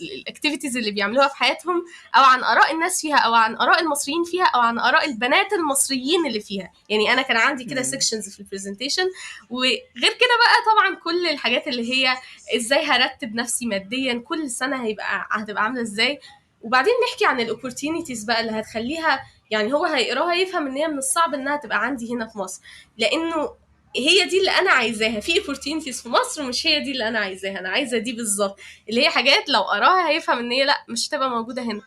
الاكتيفيتيز اللي بيعملوها في حياتهم، او عن اراء الناس فيها، او عن اراء المصريين فيها، او عن اراء البنات المصريين اللي فيها. يعني انا كان عندي كده سيكشنز في البرزنتيشن. وغير كده بقى طبعا كل الحاجات اللي هي ازاي هرتب نفسي ماديا، كل سنه هتبقى عامله ازاي. وبعدين نحكي عن الاوبورتيونيتيز بقى اللي هتخليها، يعني هو هيقراها يفهم ان هي من الصعب انها تبقى عندي هنا في مصر، لانه هي دي اللي انا عايزاها. في opportunities في مصر مش هي دي اللي انا عايزاها، انا عايزه دي بالظبط، اللي هي حاجات لو قراها هيفهم ان هي لا مش هتبقى موجوده هنا.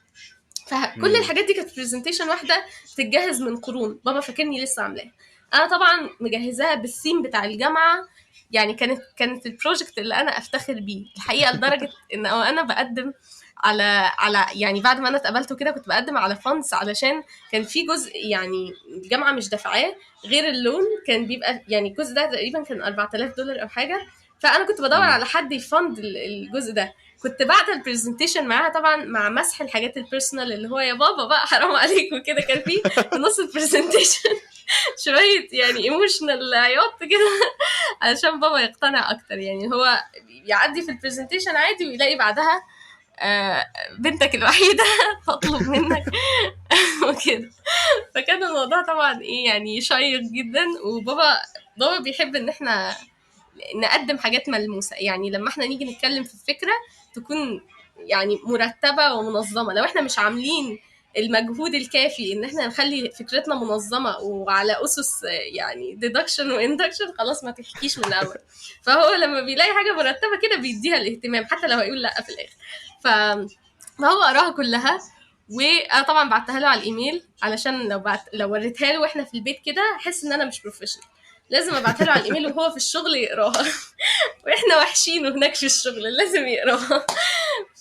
فكل الحاجات دي كانت برزنتيشن واحده تتجهز من قرون، بابا فاكرني لسه عاملاها. انا طبعا مجهزاها بالثيم بتاع الجامعه، يعني كانت البروجكت اللي انا افتخر بيه الحقيقه، لدرجه ان انا بقدم على يعني بعد ما انا اتقبلت كده كنت بقدم على فاندز، علشان كان في جزء يعني الجامعه مش دافعاه غير اللون، كان بيبقى يعني الجزء ده تقريبا كان $4000 او حاجه. فانا كنت بدور مم. على حد يفند الجزء ده. كنت بعد البرزنتيشن معاها طبعا مع مسح الحاجات البيرسونال اللي هو يا بابا بقى حرام عليك وكده. كان في نص البرزنتيشن شويه يعني ايموشنال عياط كده علشان بابا يقتنع اكتر. يعني هو يعدي في البرزنتيشن عادي ويلاقي بعدها آه، بنتك الوحيدة تطلب منك وكده. فكان الموضوع طبعا ايه يعني شيق جدا. بابا بيحب ان احنا نقدم حاجات ملموسة. يعني لما احنا نيجي نتكلم في الفكرة تكون يعني مرتبة ومنظمة. لو احنا مش عاملين المجهود الكافي ان احنا نخلي فكرتنا منظمة وعلى اسس يعني ديدكشن واندكشن، خلاص ما تحكيش من الاول. فهو لما بيلاقي حاجة مرتبة كده بيديها الاهتمام حتى لو هيقول لا في الاخر. ف فهو قراها كلها. وانا طبعا بعتها له على الايميل علشان لو وريتها له واحنا في البيت كده احس ان انا مش بروفيشنال. لازم ابعتها له على الايميل وهو في الشغل يقراها واحنا وحشين هناك في الشغل لازم يقراها.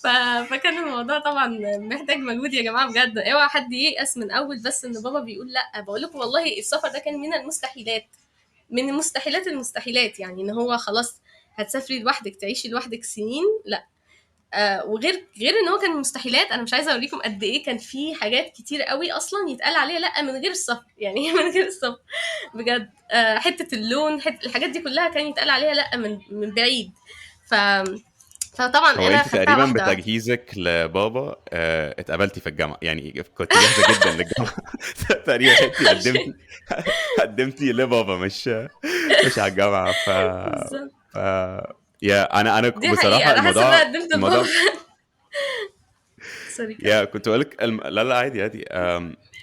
ف... فكان الموضوع طبعا محتاج مجهود يا جماعه بجد. اوعى حد ييأس من اول بس ان بابا بيقول لا. بقول لكم والله السفر ده كان من المستحيلات، من المستحيلات المستحيلات. يعني ان هو خلاص هتسافري لوحدك تعيشي لوحدك سنين، لا. وغير ان هو كان مستحيلات، انا مش عايزه اوريكم قد ايه كان في حاجات كتير قوي اصلا يتقال عليها لا من غير السفر. يعني من غير السفر بجد. حته اللون، الحاجات دي كلها كان يتقال عليها لا من بعيد. ف فطبعا هو انا انت خدتها تقريبا واحده واحده. بتجهيزك لبابا اتقبلتي في الجامعه، يعني كنت جاهزه جدا للجامعه. تقريبا انت قدمتي قدمتي لبابا، مش على الجامعه. بالظبط. ف يا انا دي حقيقه بصراحه انا حاسه ان انا الموضوع قدمت لبابا. الموضوع سوري كمل. يا كنت بقول لك لا لا عادي عادي.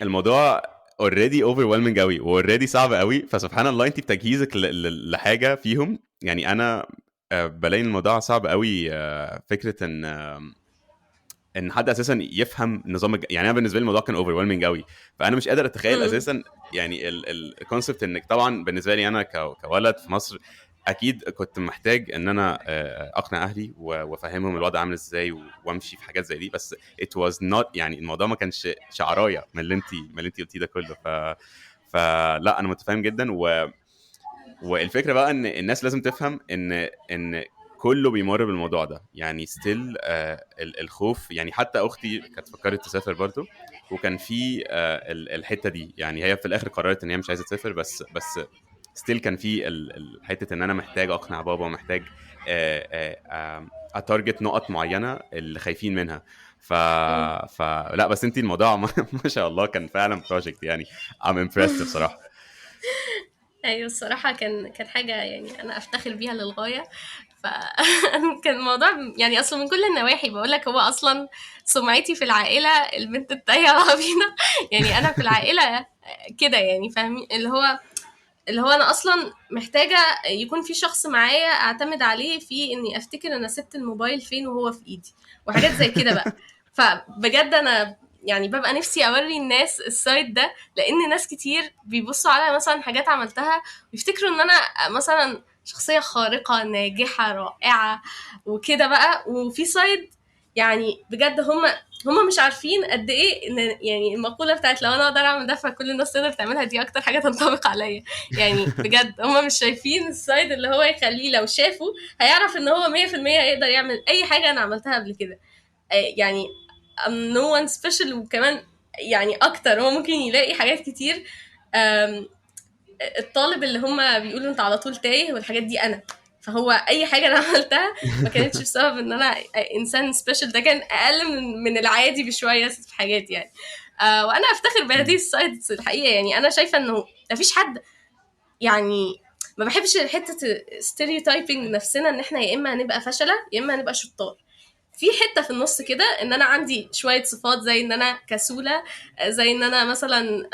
الموضوع اوريدي اوفر قوي واوريدي صعب قوي، فسبحان الله انت بتجهيزك لحاجه فيهم. يعني انا بلاقي الموضوع صعب قوي. فكره ان حد اساسا يفهم نظام يعني انا بالنسبه لي الموضوع كان اوفر قوي. فانا مش قادر اتخيل امم. اساسا يعني الكونسبت انك طبعا بالنسبه لي انا كولد في مصر اكيد كنت محتاج ان انا اقنع اهلي وافهمهم الوضع عامل ازاي وامشي في حاجات زي دي. بس it was not يعني الموضوع ما كانش شعرايه من اللي انت قلتيه ده كله. فلا انا متفاهم جدا. والفكره بقى ان الناس لازم تفهم ان كله بيمر بالموضوع ده. يعني ستيل الخوف. يعني حتى اختي كانت فكرت تسافر برضو، وكان في الحته دي. يعني هي في الاخر قررت ان هي مش عايزه تسافر، بس ستيل كان في حته ان انا محتاج اقنع بابا ومحتاج اتارجت نقط معينه اللي خايفين منها. ف... امم. فلا بس انت الموضوع ما شاء الله كان فعلا بروجكت. يعني I'm impressed بصراحه. ايوه الصراحه كان حاجه يعني انا افتخر بيها للغايه. فكان الموضوع يعني اصلا من كل النواحي. بقول لك هو اصلا سمعتي في العائله البنت التايهه العبيطه. يعني انا في العائله كده يعني فاهمين اللي هو انا اصلا محتاجه يكون في شخص معايا اعتمد عليه في اني افتكر انا سبت الموبايل فين وهو في ايدي وحاجات زي كده بقى. فبجد انا يعني ببقى نفسي اوري الناس السايت ده، لان ناس كتير بيبصوا على مثلا حاجات عملتها ويفتكروا ان انا مثلا شخصيه خارقه ناجحه رائعه وكده بقى. وفي سايد يعني بجد هم مش عارفين قد ايه ان يعني المقوله بتاعت لو انا اقدر اعمل ده فكل الناس تقدر تعملها دي اكتر حاجه تنطبق عليا. يعني بجد هم مش شايفين السايد اللي هو يخليه لو شافه هيعرف ان هو 100% يقدر يعمل اي حاجه انا عملتها قبل كده. يعني I'm no one special. وكمان يعني اكتر هو ممكن يلاقي حاجات كتير. الطالب اللي هم بيقولوا انت على طول تايه والحاجات دي انا. فهو اي حاجه انا عملتها ما كانتش بسبب ان انا انسان سبيشال، ده كان اقل من العادي بشويه في حاجات يعني. وانا افتخر بهذه السايدز الحقيقه. يعني انا شايفه انه مفيش حد يعني ما بحبش حته ستيريوتايبنج نفسنا ان احنا يا اما هنبقى فشله يا اما هنبقى شطار. في حته في النص كده ان انا عندي شويه صفات زي ان انا كسوله، زي ان انا مثلا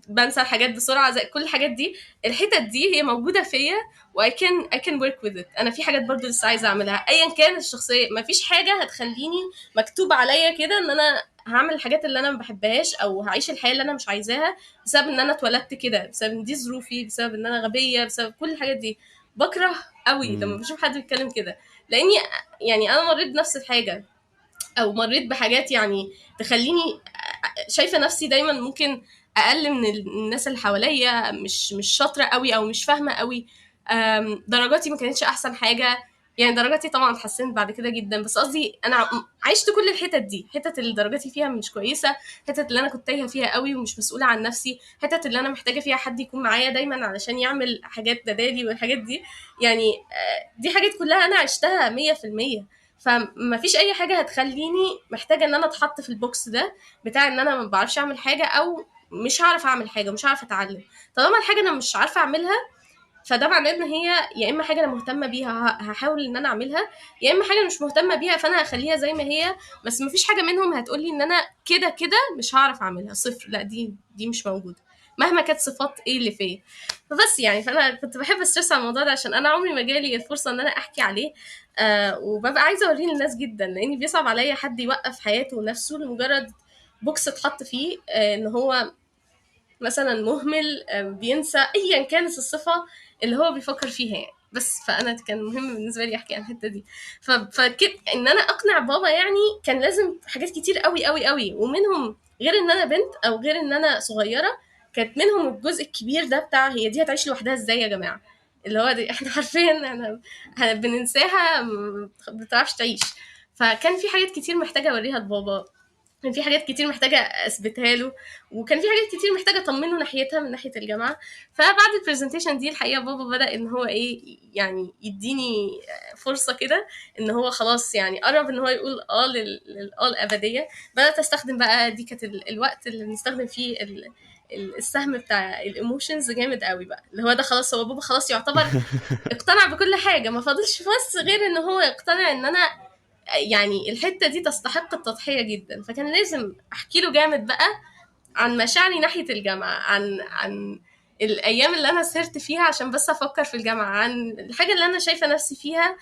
بنسى الحاجات بسرعه، زي كل الحاجات دي. الحتت دي هي موجوده فيا و I can work with it. انا في حاجات برضو لسه عايزه اعملها ايا كان الشخصيه. ما فيش حاجه هتخليني مكتوب عليا كده ان انا هعمل الحاجات اللي انا ما بحبهاش او هعيش الحياه اللي انا مش عايزاها بسبب ان انا اتولدت كده، بسبب ان دي ظروفي، بسبب ان انا غبيه، بسبب كل الحاجات دي. بكره قوي لما مم. بشوف حد بيتكلم كده، لاني يعني انا مريت بنفس الحاجه او مريت بحاجات يعني تخليني شايفه نفسي دايما ممكن اقل من الناس اللي حواليا، مش شاطره قوي او مش فاهمه قوي. درجاتي ما كانتش احسن حاجه، يعني درجاتي طبعا اتحسنت بعد كده جدا، بس قصدي انا عشت كل الحتت دي، حتت اللي درجاتي فيها مش كويسه، حتت اللي انا كنت تايهه فيها قوي ومش مسؤوله عن نفسي، حتت اللي انا محتاجه فيها حد يكون معايا دايما علشان يعمل حاجات بدالي والحاجات دي. يعني دي حاجات كلها انا عشتها 100%. فما فيش اي حاجه هتخليني محتاجه ان انا اتحط في البوكس ده بتاع ان انا ما بعرفش اعمل حاجه او مش هعرف اعمل حاجه، مش هعرف اتعلم. طالما الحاجه انا مش عارفه اعملها، فده معناه ان هي يا اما حاجه انا مهتمه بيها هحاول ان انا اعملها، يا اما حاجه أنا مش مهتمه بيها فانا هخليها زي ما هي. بس مفيش حاجه منهم هتقولي ان انا كده كده مش هعرف اعملها صفر، لا دي مش موجوده مهما كانت صفات ايه اللي فيا. فبس يعني فانا كنت بحب استرس على الموضوع ده عشان انا عمري ما جالي الفرصه ان انا احكي عليه. وببقى عايزه اوريه للناس جدا، لاني بيصعب عليا حد يوقف حياته ونفسه لمجرد بوكس اتحط فيه، ان هو مثلا مهمل، بينسى ايا كانت الصفه اللي هو بيفكر فيها يعني. بس فانا كان مهم بالنسبه لي احكي عن الحته دي. فكده ان انا اقنع بابا يعني كان لازم حاجات كتير قوي قوي قوي، ومنهم غير ان انا بنت او غير ان انا صغيره، كانت منهم الجزء الكبير ده بتاع هي دي هتعيش لوحدها ازاي يا جماعه، اللي هو دي احنا عارفين احنا بننساها، ما بتعرفش تعيش. فكان في حاجات كتير محتاجه اوريها لبابا، كان في حاجات كتير محتاجة أثبتها له، وكان في حاجات كتير محتاجة أطمنه ناحيتها من ناحية الجامعة. فبعد البرزنتيشن دي الحقيقة بابا بدأ إن هو إيه يعني يديني فرصة كده إن هو خلاص يعني قرب إن هو يقول الأبدية. بدأت أستخدم بقى، دي كانت الوقت اللي بنستخدم فيه السهم بتاع الايموشنز جامد قوي بقى، اللي هو ده خلاص هو بابا خلاص يعتبر اقتنع بكل حاجة، ما فاضلش بس غير ان هو يقتنع ان انا يعني الحتة دي تستحق التضحية جدا. فكان لازم احكي له جامد بقى عن مشاعري ناحية الجامعة، عن الأيام اللي أنا سهرت فيها عشان بس أفكر في الجامعة، عن الحاجة اللي أنا شايفة نفسي فيها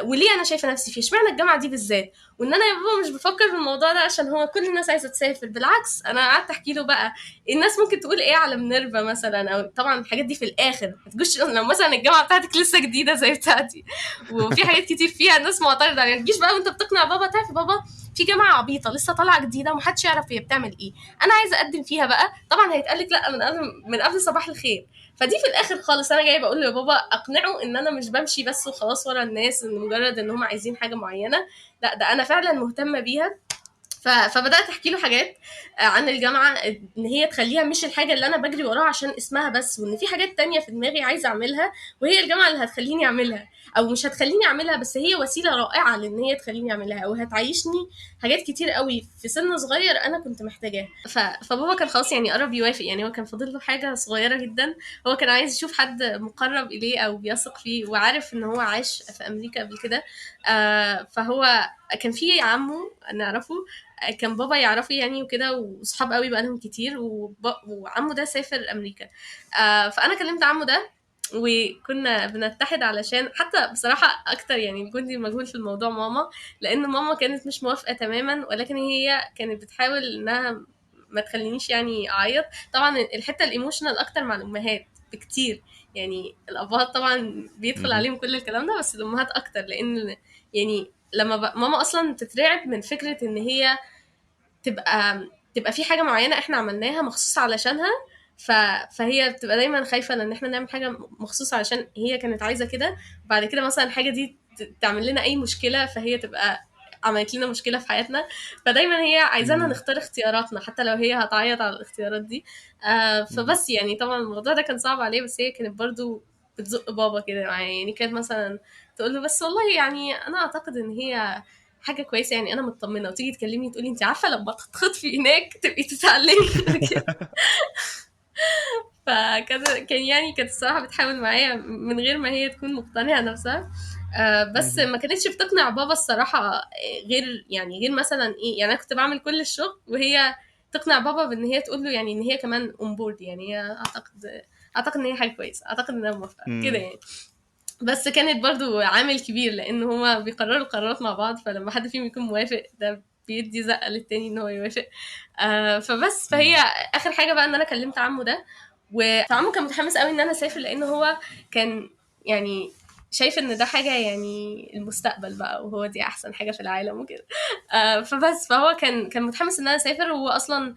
وليه انا شايفه نفسي فيه، اشمعنى الجامعه دي بالذات، وان انا يا بابا مش بفكر في الموضوع ده عشان هو كل الناس عايزه تسافر. بالعكس انا قعدت احكي له بقى الناس ممكن تقول ايه على مينيرفا مثلا، او طبعا الحاجات دي في الاخر ما تجوش لو مثلا الجامعه بتاعتك لسه جديده زي بتاعتي وفي حاجات كتير فيها الناس معترضه عليها، تجيش بقى وانت بتقنع بابا تعرف بابا في جامعه عبيطه لسه طالعه جديده ومحدش يعرف هي بتعمل ايه، انا عايزه اقدم فيها بقى. طبعا هيتقالك لا من قبل صباح الخير. فدي في الاخر خالص انا جايه بقول له يا بابا اقنعه ان انا مش بمشي بس وخلاص ورا الناس ان مجرد ان هم عايزين حاجه معينه، لا ده انا فعلا مهتمه بيها. فبدات احكي له حاجات عن الجامعه ان هي تخليها مش الحاجه اللي انا بجري وراها عشان اسمها بس، وان في حاجات تانية في دماغي عايزه اعملها وهي الجامعه اللي هتخليني اعملها، او مش هتخليني اعملها بس هي وسيله رائعه لان هي تخليني اعملها، او هتعيشني حاجات كتير قوي في سن صغير انا كنت محتاجاها. فبابا كان خلاص يعني قرب يوافق، يعني هو كان فاضل له حاجه صغيره جدا، هو كان عايز يشوف حد مقرب اليه او بيثق فيه وعارف ان هو عاش في امريكا قبل كده. فهو كان في عمه نعرفه، كان بابا يعرفه يعني وكده، وصحاب قوي بقالهم كتير، وعمه ده سافر امريكا. فانا كلمت عمه ده وكنا بنتحد علشان حتى بصراحة أكتر يعني الجندي المجهول في الموضوع ماما، لأن ماما كانت مش موافقة تماما، ولكن هي كانت بتحاول إنها ما تخلينيش يعني أعيط. طبعا الحتة الإيموشنال أكتر مع الأمهات بكتير، يعني الأبهات طبعا بيدخل مهم. عليهم كل الكلام ده، بس الأمهات أكتر، لأن يعني لما ماما أصلا تترعب من فكرة إن هي تبقى في حاجة معينة احنا عملناها مخصوص علشانها، ف... فهي بتبقى دايما خايفة ان احنا نعمل حاجة مخصوص علشان هي كانت عايزة كده، بعد كده مثلا الحاجة دي تعمل لنا اي مشكلة فهي تبقى عملت لنا مشكلة في حياتنا. فدايما هي عايزانا مم. نختار اختياراتنا حتى لو هي هتعيط على الاختيارات دي. مم. فبس يعني طبعا الموضوع ده كان صعب عليه، بس هي كانت برضو بتزق بابا كده معايا، يعني كانت مثلا تقول له بس والله يعني انا اعتقد ان هي حاجه كويسه، يعني انا مطمنه، وتيجي تكلمني تقولي انت عارفه لما تتخطفي هناك تبقي تتعلمي كده. كان يعني كانت الصراحه بتحاول معايا من غير ما هي تكون مقتنعه نفسها. بس مهم. ما كانتش بتقنع بابا الصراحه، غير مثلا ايه، يعني انا كنت بعمل كل الشغل وهي تقنع بابا بان هي تقول له يعني ان هي كمان اون بورد، يعني هي اعتقد ان هي حاجه كويسه، اعتقد ان انا موافقه كده مم. يعني. بس كانت برضو عامل كبير لان هما بيقرروا القرارات مع بعض، فلما حد فيهم يكون موافق ده بيدي زقه للتاني ان هو يوافق. فهي مم. اخر حاجه بقى ان انا كلمت عمه ده، فعمه كان متحمس قوي ان انا اسافر لان هو كان يعني شايف ان ده حاجه يعني المستقبل بقى، وهو دي احسن حاجه في العالم وكده. فهو كان متحمس ان انا اسافر، وهو اصلا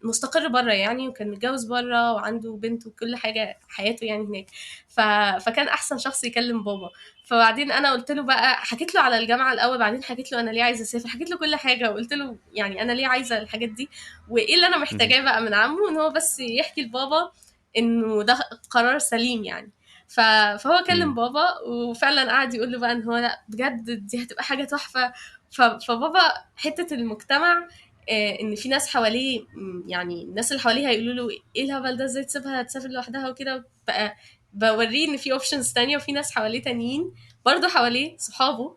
مستقر بره يعني، وكان متجوز بره وعنده بنت وكل حاجه حياته يعني هناك. فكان احسن شخص يكلم بابا. فبعدين انا قلت له بقى، حكيت له على الجامعه الاول، بعدين حكيت له انا ليه عايزه اسافر، حكيت له كل حاجه، وقلت له يعني انا ليه عايزه الحاجات دي وايه اللي انا مهم. محتاجاه بقى من عمه، ان هو بس يحكي لبابا انه ده قرار سليم يعني. فهو كلم مم. بابا، وفعلا قعد يقول له بقى ان هو لا بجد دي هتبقى حاجه تحفه. فبابا حته المجتمع، ان في ناس حواليه، يعني الناس اللي حواليه هيقولوا له ايه الهبل ده، ازاي تسيبها تسافر لوحدها وكده بقى، بوريه ان في اوبشنز تانية وفي ناس حواليه تانيين برضه حواليه صحابه.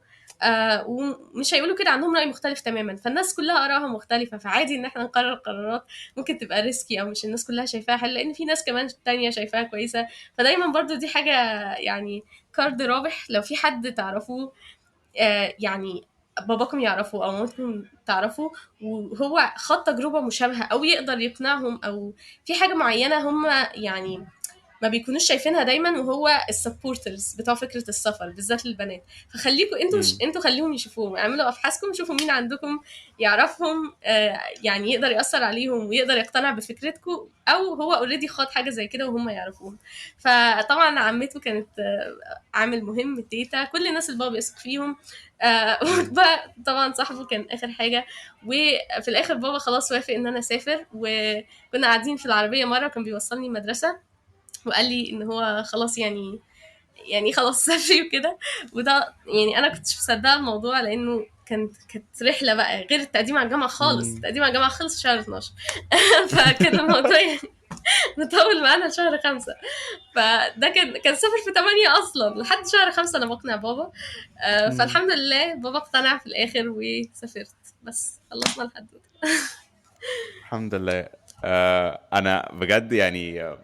ومش هيقولوا كده، عندهم رأي مختلف تماما، فالناس كلها آرائها مختلفة، فعادي ان احنا نقرر قرارات ممكن تبقى ريسكي او مش الناس كلها شايفاها حل، لان في ناس كمان تانية شايفاها كويسة. فدايما برضو دي حاجة يعني كارد رابح لو في حد تعرفوه، يعني باباكم يعرفوا او مامتكم تعرفوا، وهو خد تجربة مشابهة او يقدر يقنعهم، او في حاجة معينة هم يعني ما بيكونوش شايفينها دايما، وهو السبورترز بتوع فكره السفر بالذات للبنات. فخليكم انتوا مم. انتوا خليهم يشوفوهم، اعملوا ابحاثكم، شوفوا مين عندكم يعرفهم، يعني يقدر ياثر عليهم ويقدر يقتنع بفكرتكم، او هو اوريدي خاض حاجه زي كده وهم يعرفوهم. فطبعا عمته كانت عامل مهم، تيتا، كل الناس اللي بابا بيثق فيهم. مم. وبقى طبعا صاحبه كان اخر حاجه. وفي الاخر بابا خلاص وافق ان انا اسافر، وكنا قاعدين في العربيه مره كان بيوصلني المدرسه، وقال لي ان هو خلاص يعني خلاص سافري وكده. وده يعني انا كنتش مصدقه الموضوع، لانه كانت رحله بقى غير التقديم على الجامعه خالص، مم. التقديم على الجامعه خلص في شهر 12. فكان الموضوع يعني مطول معانا لشهر 5. فده كان سفر في 8 اصلا، لحد شهر 5 انا بقنع بابا. مم. فالحمد لله بابا اقتنع في الاخر وسافرت، بس خلصنا الحدوته. الحمد لله. انا بجد يعني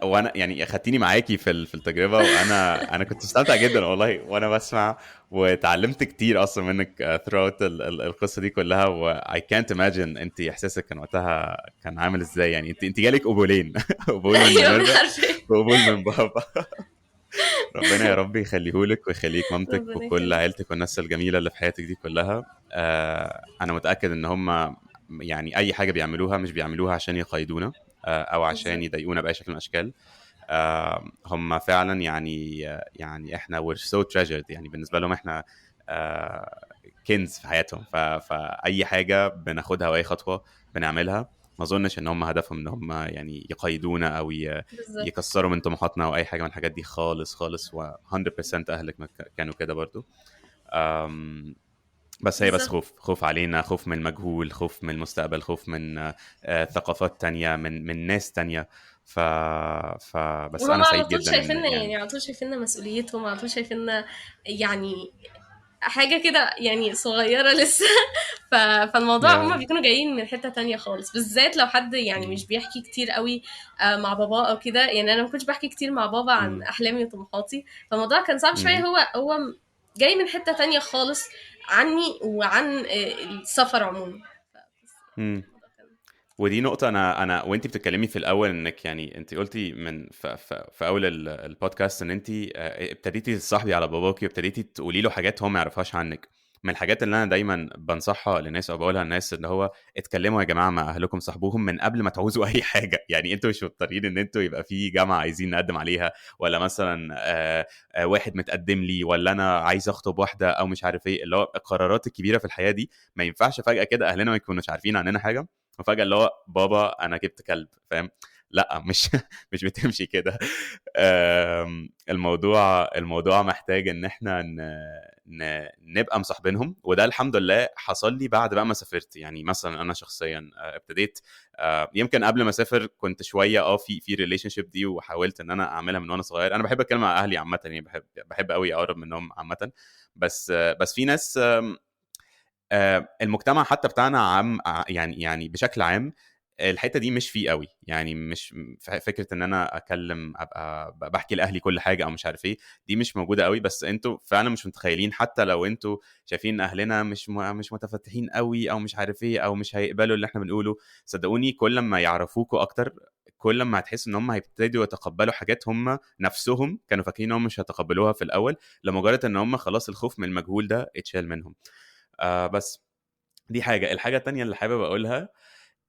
وانا يعني خدتيني معاكي في التجربه، وانا كنت مستمتع جدا والله وانا بسمع، وتعلمت كتير اصلا منك throughout القصه دي كلها. و I can't imagine انت احساسك كان وقتها كان عامل ازاي. يعني انت جالك قبولين قبول من ايوه مينيرفا عارفه. وقبول من بابا. ربنا يا رب يخليهولك ويخليك مامتك ربنا وكل يخليك. عيلتك والناس الجميله اللي في حياتك دي كلها. انا متاكد ان هم يعني اي حاجه بيعملوها مش بيعملوها عشان يقيدونا او عشان بالظبط. يضايقونا باي شكل من الاشكال. هم فعلا يعني يعني احنا we're so treasured، يعني بالنسبه لهم احنا كنز في حياتهم. فاي حاجه بناخدها واي خطوه بنعملها، ما اظنش ان هم هدفهم ان هم يعني يقيدونا او بالظبط. يكسروا من طموحاتنا او اي حاجه من الحاجات دي خالص خالص. و 100% اهلك ما كانوا كده برضو. أم، بس هي بس بالظبط. خوف علينا، خوف من المجهول، خوف من المستقبل، خوف من ثقافات تانية، من ناس تانية. ف... بس وهم انا على سعيد طول جدا ان شايفيننا، يعني يعني على طول شايفيننا مسؤوليتهم، على طول شايفيننا يعني حاجة كده يعني صغيرة لسه. فالموضوع هما يا بيكونوا جايين من حتة تانية خالص، بالذات لو حد يعني مم. مش بيحكي كتير قوي مع بابا او كده. يعني انا ما كنتش بحكي كتير مع بابا عن مم. احلامي وطموحاتي، فالموضوع كان صعب شوية. مم. هو جاي من حتة تانية خالص عني وعن السفر عموما. مم. الموضوع كان ودي نقطة أنا وأنتِ بتتكلمي في الأول إنِّك يعني أنتِ قُلتِ من في أول البودكاست إن أنتِ ابتديتِ تصاحبي على باباكِ وابتديتِ تقولي له حاجات هو ما يعرفهاش عنِّك. من الحاجات اللي أنا دايمًا بانصحها للناس أو باقولها للناس اللي هو اتكلموا يا جماعة مع أهلكم، صاحبوهم من قبل ما تعوزوا أي حاجة. يعني أنتم مش مضطرين إن أنتم يبقى في جامعة عايزين نقدّم عليها، والّا مثلًا واحد متقدّم لي، والّا أنا عايز أخطب واحدة أو مش عارف إيه. اللي هو القرارات الكبيرة في الحياة دي ما ينفعش فجأة كده أهلنا ما يكونوش عارفين عننا حاجة، وفجأة اللي هو بابا أنا جبت كلب، فاهم؟ لأ، مش مش بتمشي كده. الموضوع محتاج إن إحنا نبقى مصاحبينهم. وده الحمد لله حصل لي بعد بقى ما سافرت. يعني مثلًا أنا شخصيًا ابتديت يمكن قبل ما أسافر كنت شوية في relationship دي، وحاولت إن أنا أعملها من وأنا صغير. أنا باحب أتكلم مع أهلي عامةً، يعني باحب أوي أقرب منهم عامةً. بس في ناس المجتمع حتى بتاعنا عام يعني بشكل عام الحته دي مش فيه قوي. يعني مش فكره ان انا اكلم ابقى بحكي لاهلي كل حاجه او مش عارف ايه، دي مش موجوده قوي. بس انتوا فعلا مش متخيلين، حتى لو انتوا شايفين ان اهلنا مش متفتحين قوي او مش عارف ايه او مش هيقبلوا اللي احنا بنقوله، صدقوني كل ما يعرفوكوا اكتر كل ما هتحسوا ان هم هيبتدوا يتقبلوا حاجات هم نفسهم كانوا فاكرين ان هم مش هيتقبلوها في الاول، لمجرد ان هم خلاص الخوف من المجهول ده اتشال منهم. بس دي حاجه. الحاجه التانية اللي حابب اقولها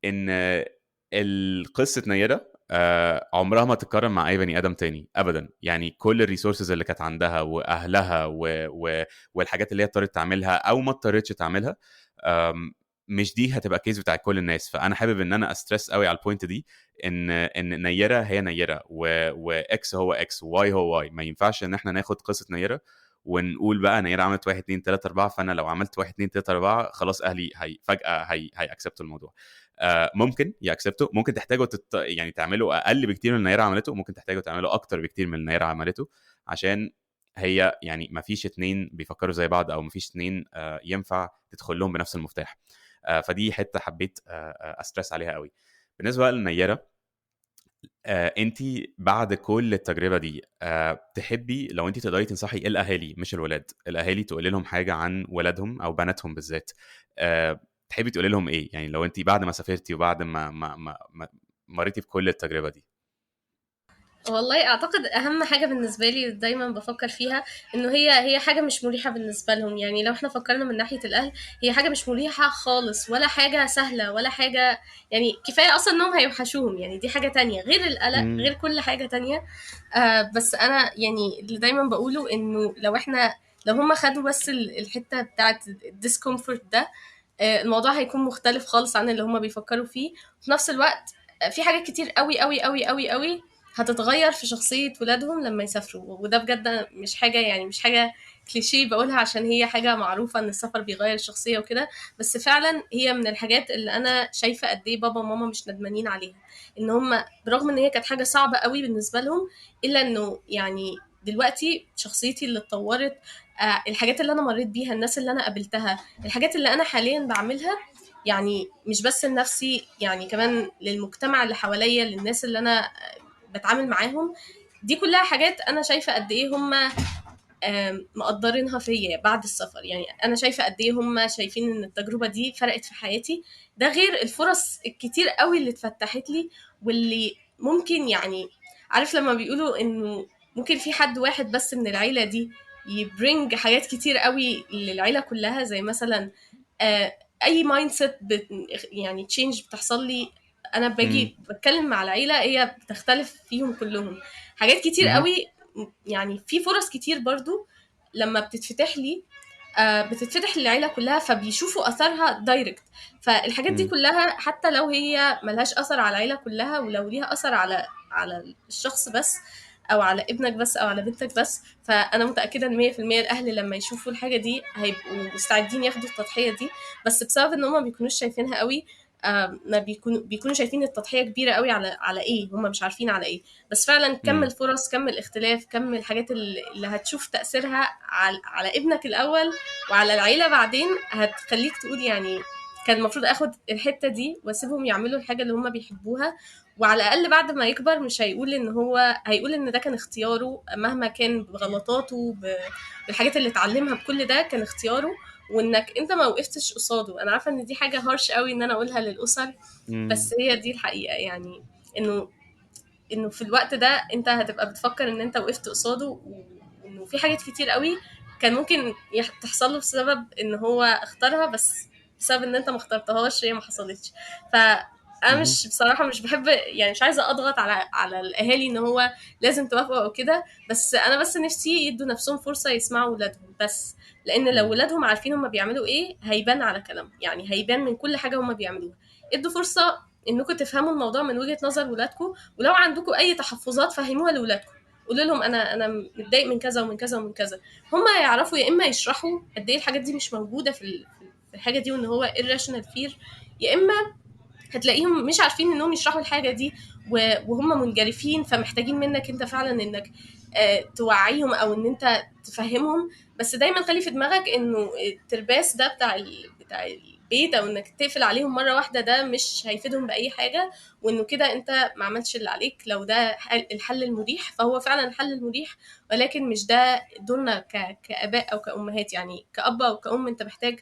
ان القصه نيره عمرها ما تتكرر مع اي بني ادم تاني ابدا. يعني كل الريسورسز اللي كانت عندها واهلها والحاجات اللي هي اضطرت تعملها او ما اضطرتش تعملها، مش دي هتبقى كيس بتاع كل الناس. فانا حابب ان انا استرس قوي على البوينت دي، ان نيره هي نيره، واكس هو اكس، وواي هو واي. ما ينفعش ان احنا ناخد قصه نيره ونقول بقى نيره عملت 1 2 3 4، فانا لو عملت 1 2 3 4 خلاص اهلي هي فجاه هي اكسبتوا الموضوع. ممكن ياكسبتوا، ممكن تحتاجوا يعني تعملوا اقل بكتير من اللي نيره عملته، ممكن تحتاجوا تعملوا اكتر بكتير من اللي نيره عملته، عشان هي يعني ما فيش اتنين بيفكروا زي بعض، او ما فيش اتنين ينفع تدخل لهم بنفس المفتاح. فدي حته حبيت استرس عليها قوي. بالنسبه بقى للنيره، انت بعد كل التجربه دي تحبي لو انت تقدري تنصحي الاهالي، مش الولاد، الاهالي تقولي لهم حاجه عن ولادهم او بناتهم بالذات، تحبي تقولي لهم ايه؟ يعني لو انت بعد ما سافرتي وبعد ما مريتي بكل التجربه دي. والله اعتقد اهم حاجه بالنسبه لي دايما بفكر فيها انه هي حاجه مش مريحه بالنسبه لهم. يعني لو احنا فكرنا من ناحيه الاهل، هي حاجه مش مريحه خالص، ولا حاجه سهله، ولا حاجه يعني كفايه اصلا انهم هيوحشوهم، يعني دي حاجه تانية غير القلق، امم. غير كل حاجه تانية. بس انا يعني اللي دايما بقوله انه لو هم خدوا بس الحته بتاعت الديسكومفورت ده، الموضوع هيكون مختلف خالص عن اللي هم بيفكروا فيه. وفي نفس الوقت في حاجات كتير قوي قوي قوي قوي قوي هتتغير في شخصية ولادهم لما يسافروا. وده بجد مش حاجة، يعني مش حاجة كليشيه بقولها عشان هي حاجة معروفة ان السفر بيغير الشخصية وكده، بس فعلا هي من الحاجات اللي انا شايفة قد ايه بابا وماما مش ندمانين عليها. ان هم برغم ان هي كانت حاجة صعبة قوي بالنسبة لهم، الا انه يعني دلوقتي شخصيتي اللي اتطورت، الحاجات اللي انا مريت بيها، الناس اللي انا قابلتها، الحاجات اللي انا حاليا بعملها، يعني مش بس لنفسي، يعني كمان للمجتمع اللي حواليا، للناس اللي انا بتعامل معاهم. دي كلها حاجات انا شايفه قد ايه هم مقدرينها فيا بعد السفر. يعني انا شايفه قد ايه هم شايفين ان التجربه دي فرقت في حياتي. ده غير الفرص الكتير قوي اللي اتفتحت لي، واللي ممكن يعني عارف لما بيقولوا انه ممكن في حد واحد بس من العيله دي يبرنج حاجات كتير قوي للعيله كلها. زي مثلا آه، اي مايند سيت يعني تشينج بتحصل لي، انا باجي بتكلم مع العيله هي بتختلف فيهم كلهم. حاجات كتير امم. قوي، يعني في فرص كتير برضو لما بتتفتح لي، بتتفتح للعيله كلها، فبيشوفوا اثرها دايركت. فالحاجات دي امم. كلها حتى لو هي ملهاش اثر على العيله كلها، ولو ليها اثر على الشخص بس، او على ابنك بس، او على بنتك بس، فانا متاكده ان 100% الاهل لما يشوفوا الحاجه دي هيبقوا مستعدين ياخدوا التضحيه دي. بس بسبب ان هم ما بيكونوش شايفينها قوي، ما بيكونوا شايفين التضحيه كبيره قوي على ايه، هم مش عارفين على ايه. بس فعلا كم امم. الفرص، كم الاختلاف، كم الحاجات اللي هتشوف تاثيرها على ابنك الاول وعلى العيله بعدين، هتخليك تقول يعني كان المفروض اخد الحته دي واسيبهم يعملوا الحاجه اللي هم بيحبوها. وعلى الاقل بعد ما يكبر مش هيقول ان هيقول ان ده كان اختياره، مهما كان بغلطاته بالحاجات اللي اتعلمها، بكل ده كان اختياره، وانك انت ما وقفتش قصاده. انا عارفه ان دي حاجه هارش قوي ان انا اقولها للاسر، بس امم. هي دي الحقيقه. يعني انه في الوقت ده انت هتبقى بتفكر ان انت وقفت قصاده، وانه في حاجات كتير قوي كان ممكن تحصل له بسبب ان هو اختارها، بس بسبب ان انت ما اخترتهاش هي ما حصلتش. فانا امم. مش بصراحه مش بحب، يعني مش عايزه اضغط على الاهالي ان هو لازم توافقوا او كده. بس انا بس نفسي يدوا نفسهم فرصه يسمعوا ولادهم بس، لان لو ولادهم عارفين هم بيعملوا ايه هيبان على كلام، يعني هيبان من كل حاجه هم بيعملوها. ادوا فرصه انكم تفهموا الموضوع من وجهه نظر ولادكم، ولو عندكم اي تحفظات فهموها لاولادكم. قولوا لهم انا متضايق من كذا ومن كذا ومن كذا. هم يعرفوا يا اما يشرحوا قد ايه الحاجات دي مش موجوده في الحاجه دي، وان هو irrational fear، يا اما هتلاقيهم مش عارفين انهم يشرحوا الحاجه دي، وهم منجرفين، فمحتاجين منك انت فعلا انك توعيهم او ان انت تفهمهم. بس دايما خلي في دماغك انه الترباس ده بتاع البيت، او انك تقفل عليهم مره واحده، ده مش هيفيدهم باي حاجه، وانه كده انت ما عملتش اللي عليك. لو ده الحل المريح فهو فعلا الحل المريح، ولكن مش ده دورنا كاباء او كامهات. يعني كاب او كأم انت محتاج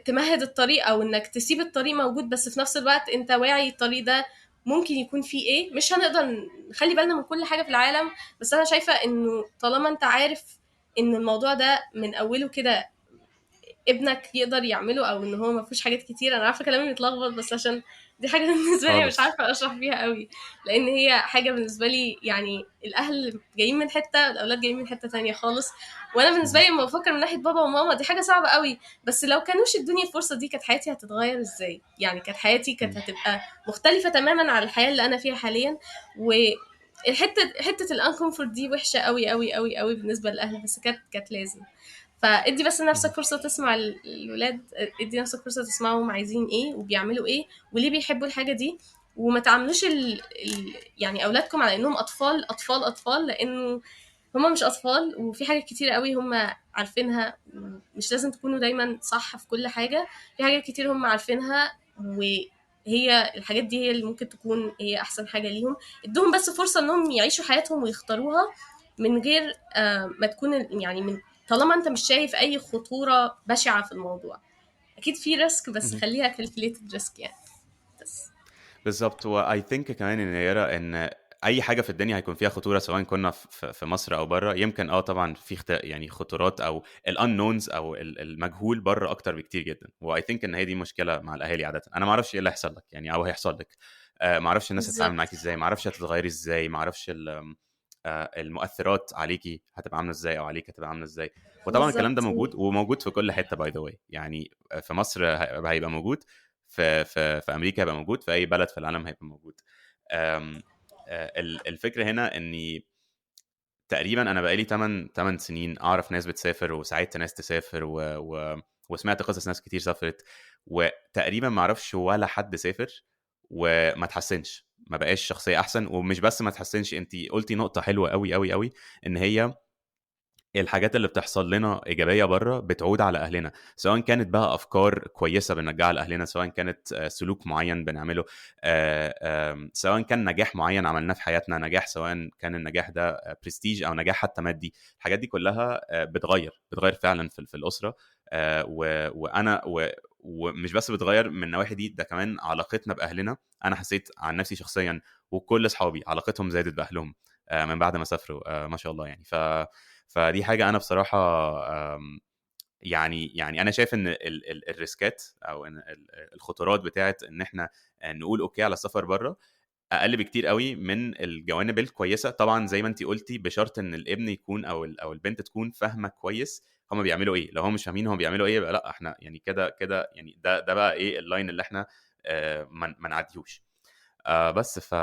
تمهد الطريق، او انك تسيب الطريق موجود، بس في نفس الوقت انت واعي الطريق ده ممكن يكون فيه ايه. مش هنقدر نخلي بالنا من كل حاجة في العالم، بس انا شايفة انه طالما انت عارف ان الموضوع ده من اوله كده ابنك يقدر يعمله، او ان هو ما فيهوش حاجات كتير. انا عارفه كلامي متلخبط، بس عشان دي حاجه بالنسبه لي مش خالص. عارفه اشرح فيها قوي، لان هي حاجه بالنسبه لي يعني الاهل جايين من حته، الاولاد جايين من حته تانية خالص. وانا بالنسبه مهم. لي لما بفكر من ناحيه بابا وماما دي حاجه صعبه قوي، بس لو كانوش ادوني الفرصه دي كانت حياتي هتتغير ازاي؟ يعني كانت حياتي كانت مم. هتبقى مختلفه تماما عن الحياه اللي انا فيها حاليا. حته الانكمفورت دي وحشه قوي قوي قوي قوي بالنسبه للاهل، بس كانت لازم. فادي بس لنفسك مهم. فرصه تسمع الولاد، ادي نفسك فرصه تسمعهم عايزين ايه وبيعملوا ايه وليه بيحبوا الحاجه دي. وما تعاملوش يعني اولادكم على انهم اطفال اطفال اطفال، لانه هما مش اطفال، وفي حاجات كتير قوي هما عارفينها. مش لازم تكونوا دايما صح في كل حاجه، في حاجات كتير هما عارفينها، وهي الحاجات دي هي اللي ممكن تكون هي احسن حاجه ليهم. ادوهم بس فرصه انهم يعيشوا حياتهم ويختاروها من غير ما تكون يعني من طالما انت مش شايف اي خطوره بشعه في الموضوع. اكيد في ريسك، بس مهم. خليها كالكوليتد ريسك يعني. بس بالظبط. واي ثينك كمان ان يرى ان اي حاجه في الدنيا هيكون فيها خطوره، سواء كنا في مصر او بره. يمكن طبعا في يعني خطورات او الانونز او المجهول بره اكتر بكتير جدا. واي ثينك ان هي دي مشكله مع الاهالي عاده. انا ما اعرفش ايه اللي هيحصل لك يعني او هيحصل لك. ما اعرفش الناس هتتعامل بالظبط معاكي ازاي، ما اعرفش هتتغيري ازاي، ما اعرفش المؤثرات عليكي هتبقى عامله ازاي او عليك هتبقى عامله ازاي. وطبعا الكلام ده بالظبط. موجود وموجود في كل حته باي ذا واي. يعني في مصر هيبقى موجود، في امريكا هيبقى موجود، في اي بلد في العالم هيبقى موجود. أم، الفكره هنا اني تقريبا انا بقالي 8 سنين اعرف ناس بتسافر وساعدت ناس تسافر وسمعت قصص ناس كتير سافرت، وتقريبا ما اعرفش ولا حد سافر وما تحسنش، ما بقاش شخصيه احسن. ومش بس ما تحسنش، انت قلتي نقطه حلوه قوي قوي قوي، ان هي الحاجات اللي بتحصل لنا ايجابيه بره بتعود على اهلنا، سواء كانت بقى افكار كويسه بنرجعها لاهلنا، سواء كانت سلوك معين بنعمله، سواء كان نجاح معين عملناه في حياتنا، نجاح سواء كان النجاح ده برستيج او نجاح حتى مادي. الحاجات دي كلها بتغير فعلا في الاسره. ومش بس بتغير من النواحي دي، ده كمان علاقتنا باهلنا. انا حسيت عن نفسي شخصيا وكل اصحابي علاقتهم زادت باهلهم من بعد ما سافروا، ما شاء الله يعني. فدي حاجه انا بصراحه يعني انا شايف ان الريسكات او ان الخطورات بتاعت ان احنا نقول اوكي على السفر بره اقل بكتير قوي من الجوانب الكويسه. طبعا زي ما انت قلتي، بشرط ان الابن يكون او البنت تكون فاهمه كويس هما بيعملوا ايه. لو هم مش فاهمين هم بيعملوا ايه، يبقى لا احنا يعني كده يعني ده بقى ايه اللاين اللي احنا ما نعديهوش. بس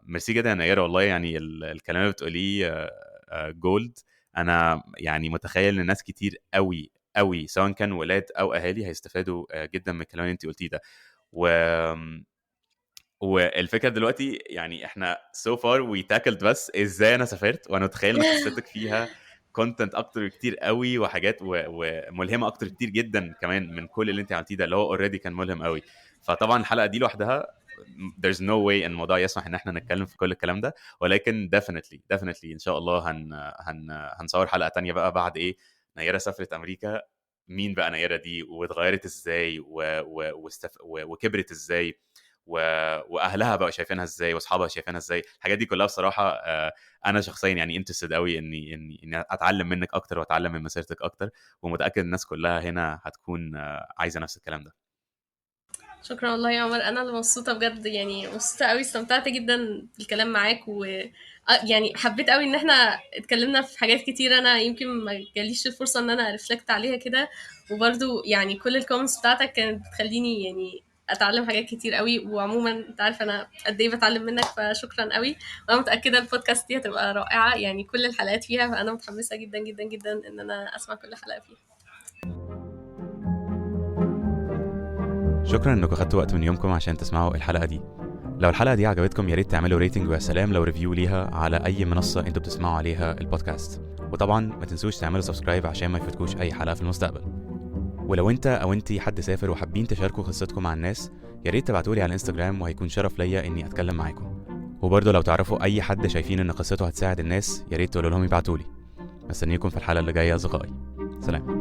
ميرسي جدا يا نيره، والله يعني الكلام اللي بتقوليه جولد. انا يعني متخيل ان ناس كتير قوي قوي سواء كان ولاد او اهالي هيستفادوا جدا من الكلام اللي انت قلتيه ده. و والفكره دلوقتي يعني احنا so far we tackled بس ازاي انا سافرت، وانا متخيل ان قصتك فيها كونتنت اكتر كتير قوي وحاجات وملهمه اكتر كتير جدا كمان من كل اللي انت عملتيه ده، اللي هو اوريدي كان ملهم قوي. فطبعا الحلقه دي لوحدها there's no way ان الموضوع يسمح ان احنا نتكلم في كل الكلام ده، ولكن definitely ان شاء الله هنصور حلقه تانية بقى بعد ايه نيره سافرت امريكا. مين بقى نيره دي، واتغيرت ازاي وكبرت ازاي، واهلها بقى شايفينها ازاي، واصحابها شايفينها ازاي. الحاجات دي كلها بصراحه انا شخصيا يعني انترستد قوي اني اتعلم منك اكتر واتعلم من مسيرتك اكتر، ومتاكد الناس كلها هنا هتكون عايزه نفس الكلام ده. شكرا والله يا عمر، انا اللي مبسوطه بجد، يعني مبسوطه قوي، استمتعت جدا بالكلام معاك، يعني حبيت قوي ان احنا اتكلمنا في حاجات كتير انا يمكن ما جاليش الفرصه ان انا ريفلكت عليها كده. وبرده يعني كل الكومنتس بتاعتك كانت بتخليني يعني اتعلم حاجات كتير قوي. وعموما انت عارف انا قد ايه بتعلم منك، فشكرا قوي. وانا متاكده البودكاست دي هتبقى رائعه، يعني كل الحلقات فيها، فانا متحمسه جدا جدا جدا ان انا اسمع كل حلقه فيها. شكرا انكم خدتوا وقت من يومكم عشان تسمعوا الحلقه دي. لو الحلقه دي عجبتكم يا ريت تعملوا ريتنج، ويا سلام لو ريفيو ليها على اي منصه انتوا بتسمعوا عليها البودكاست. وطبعا ما تنسوش تعملوا سبسكرايب عشان ما يفوتكوش اي حلقه في المستقبل. ولو انت او انتي حد سافر وحابين تشاركوا قصتكم مع الناس، يا ريت تبعتولي على الانستجرام، وهيكون شرف ليا اني اتكلم معاكم. وبرضه لو تعرفوا اي حد شايفين ان قصته هتساعد الناس، يا ريت تقولوا لهم يبعتولي. مستنيكم في الحلقه اللي جايه يا اصدقائي. سلام.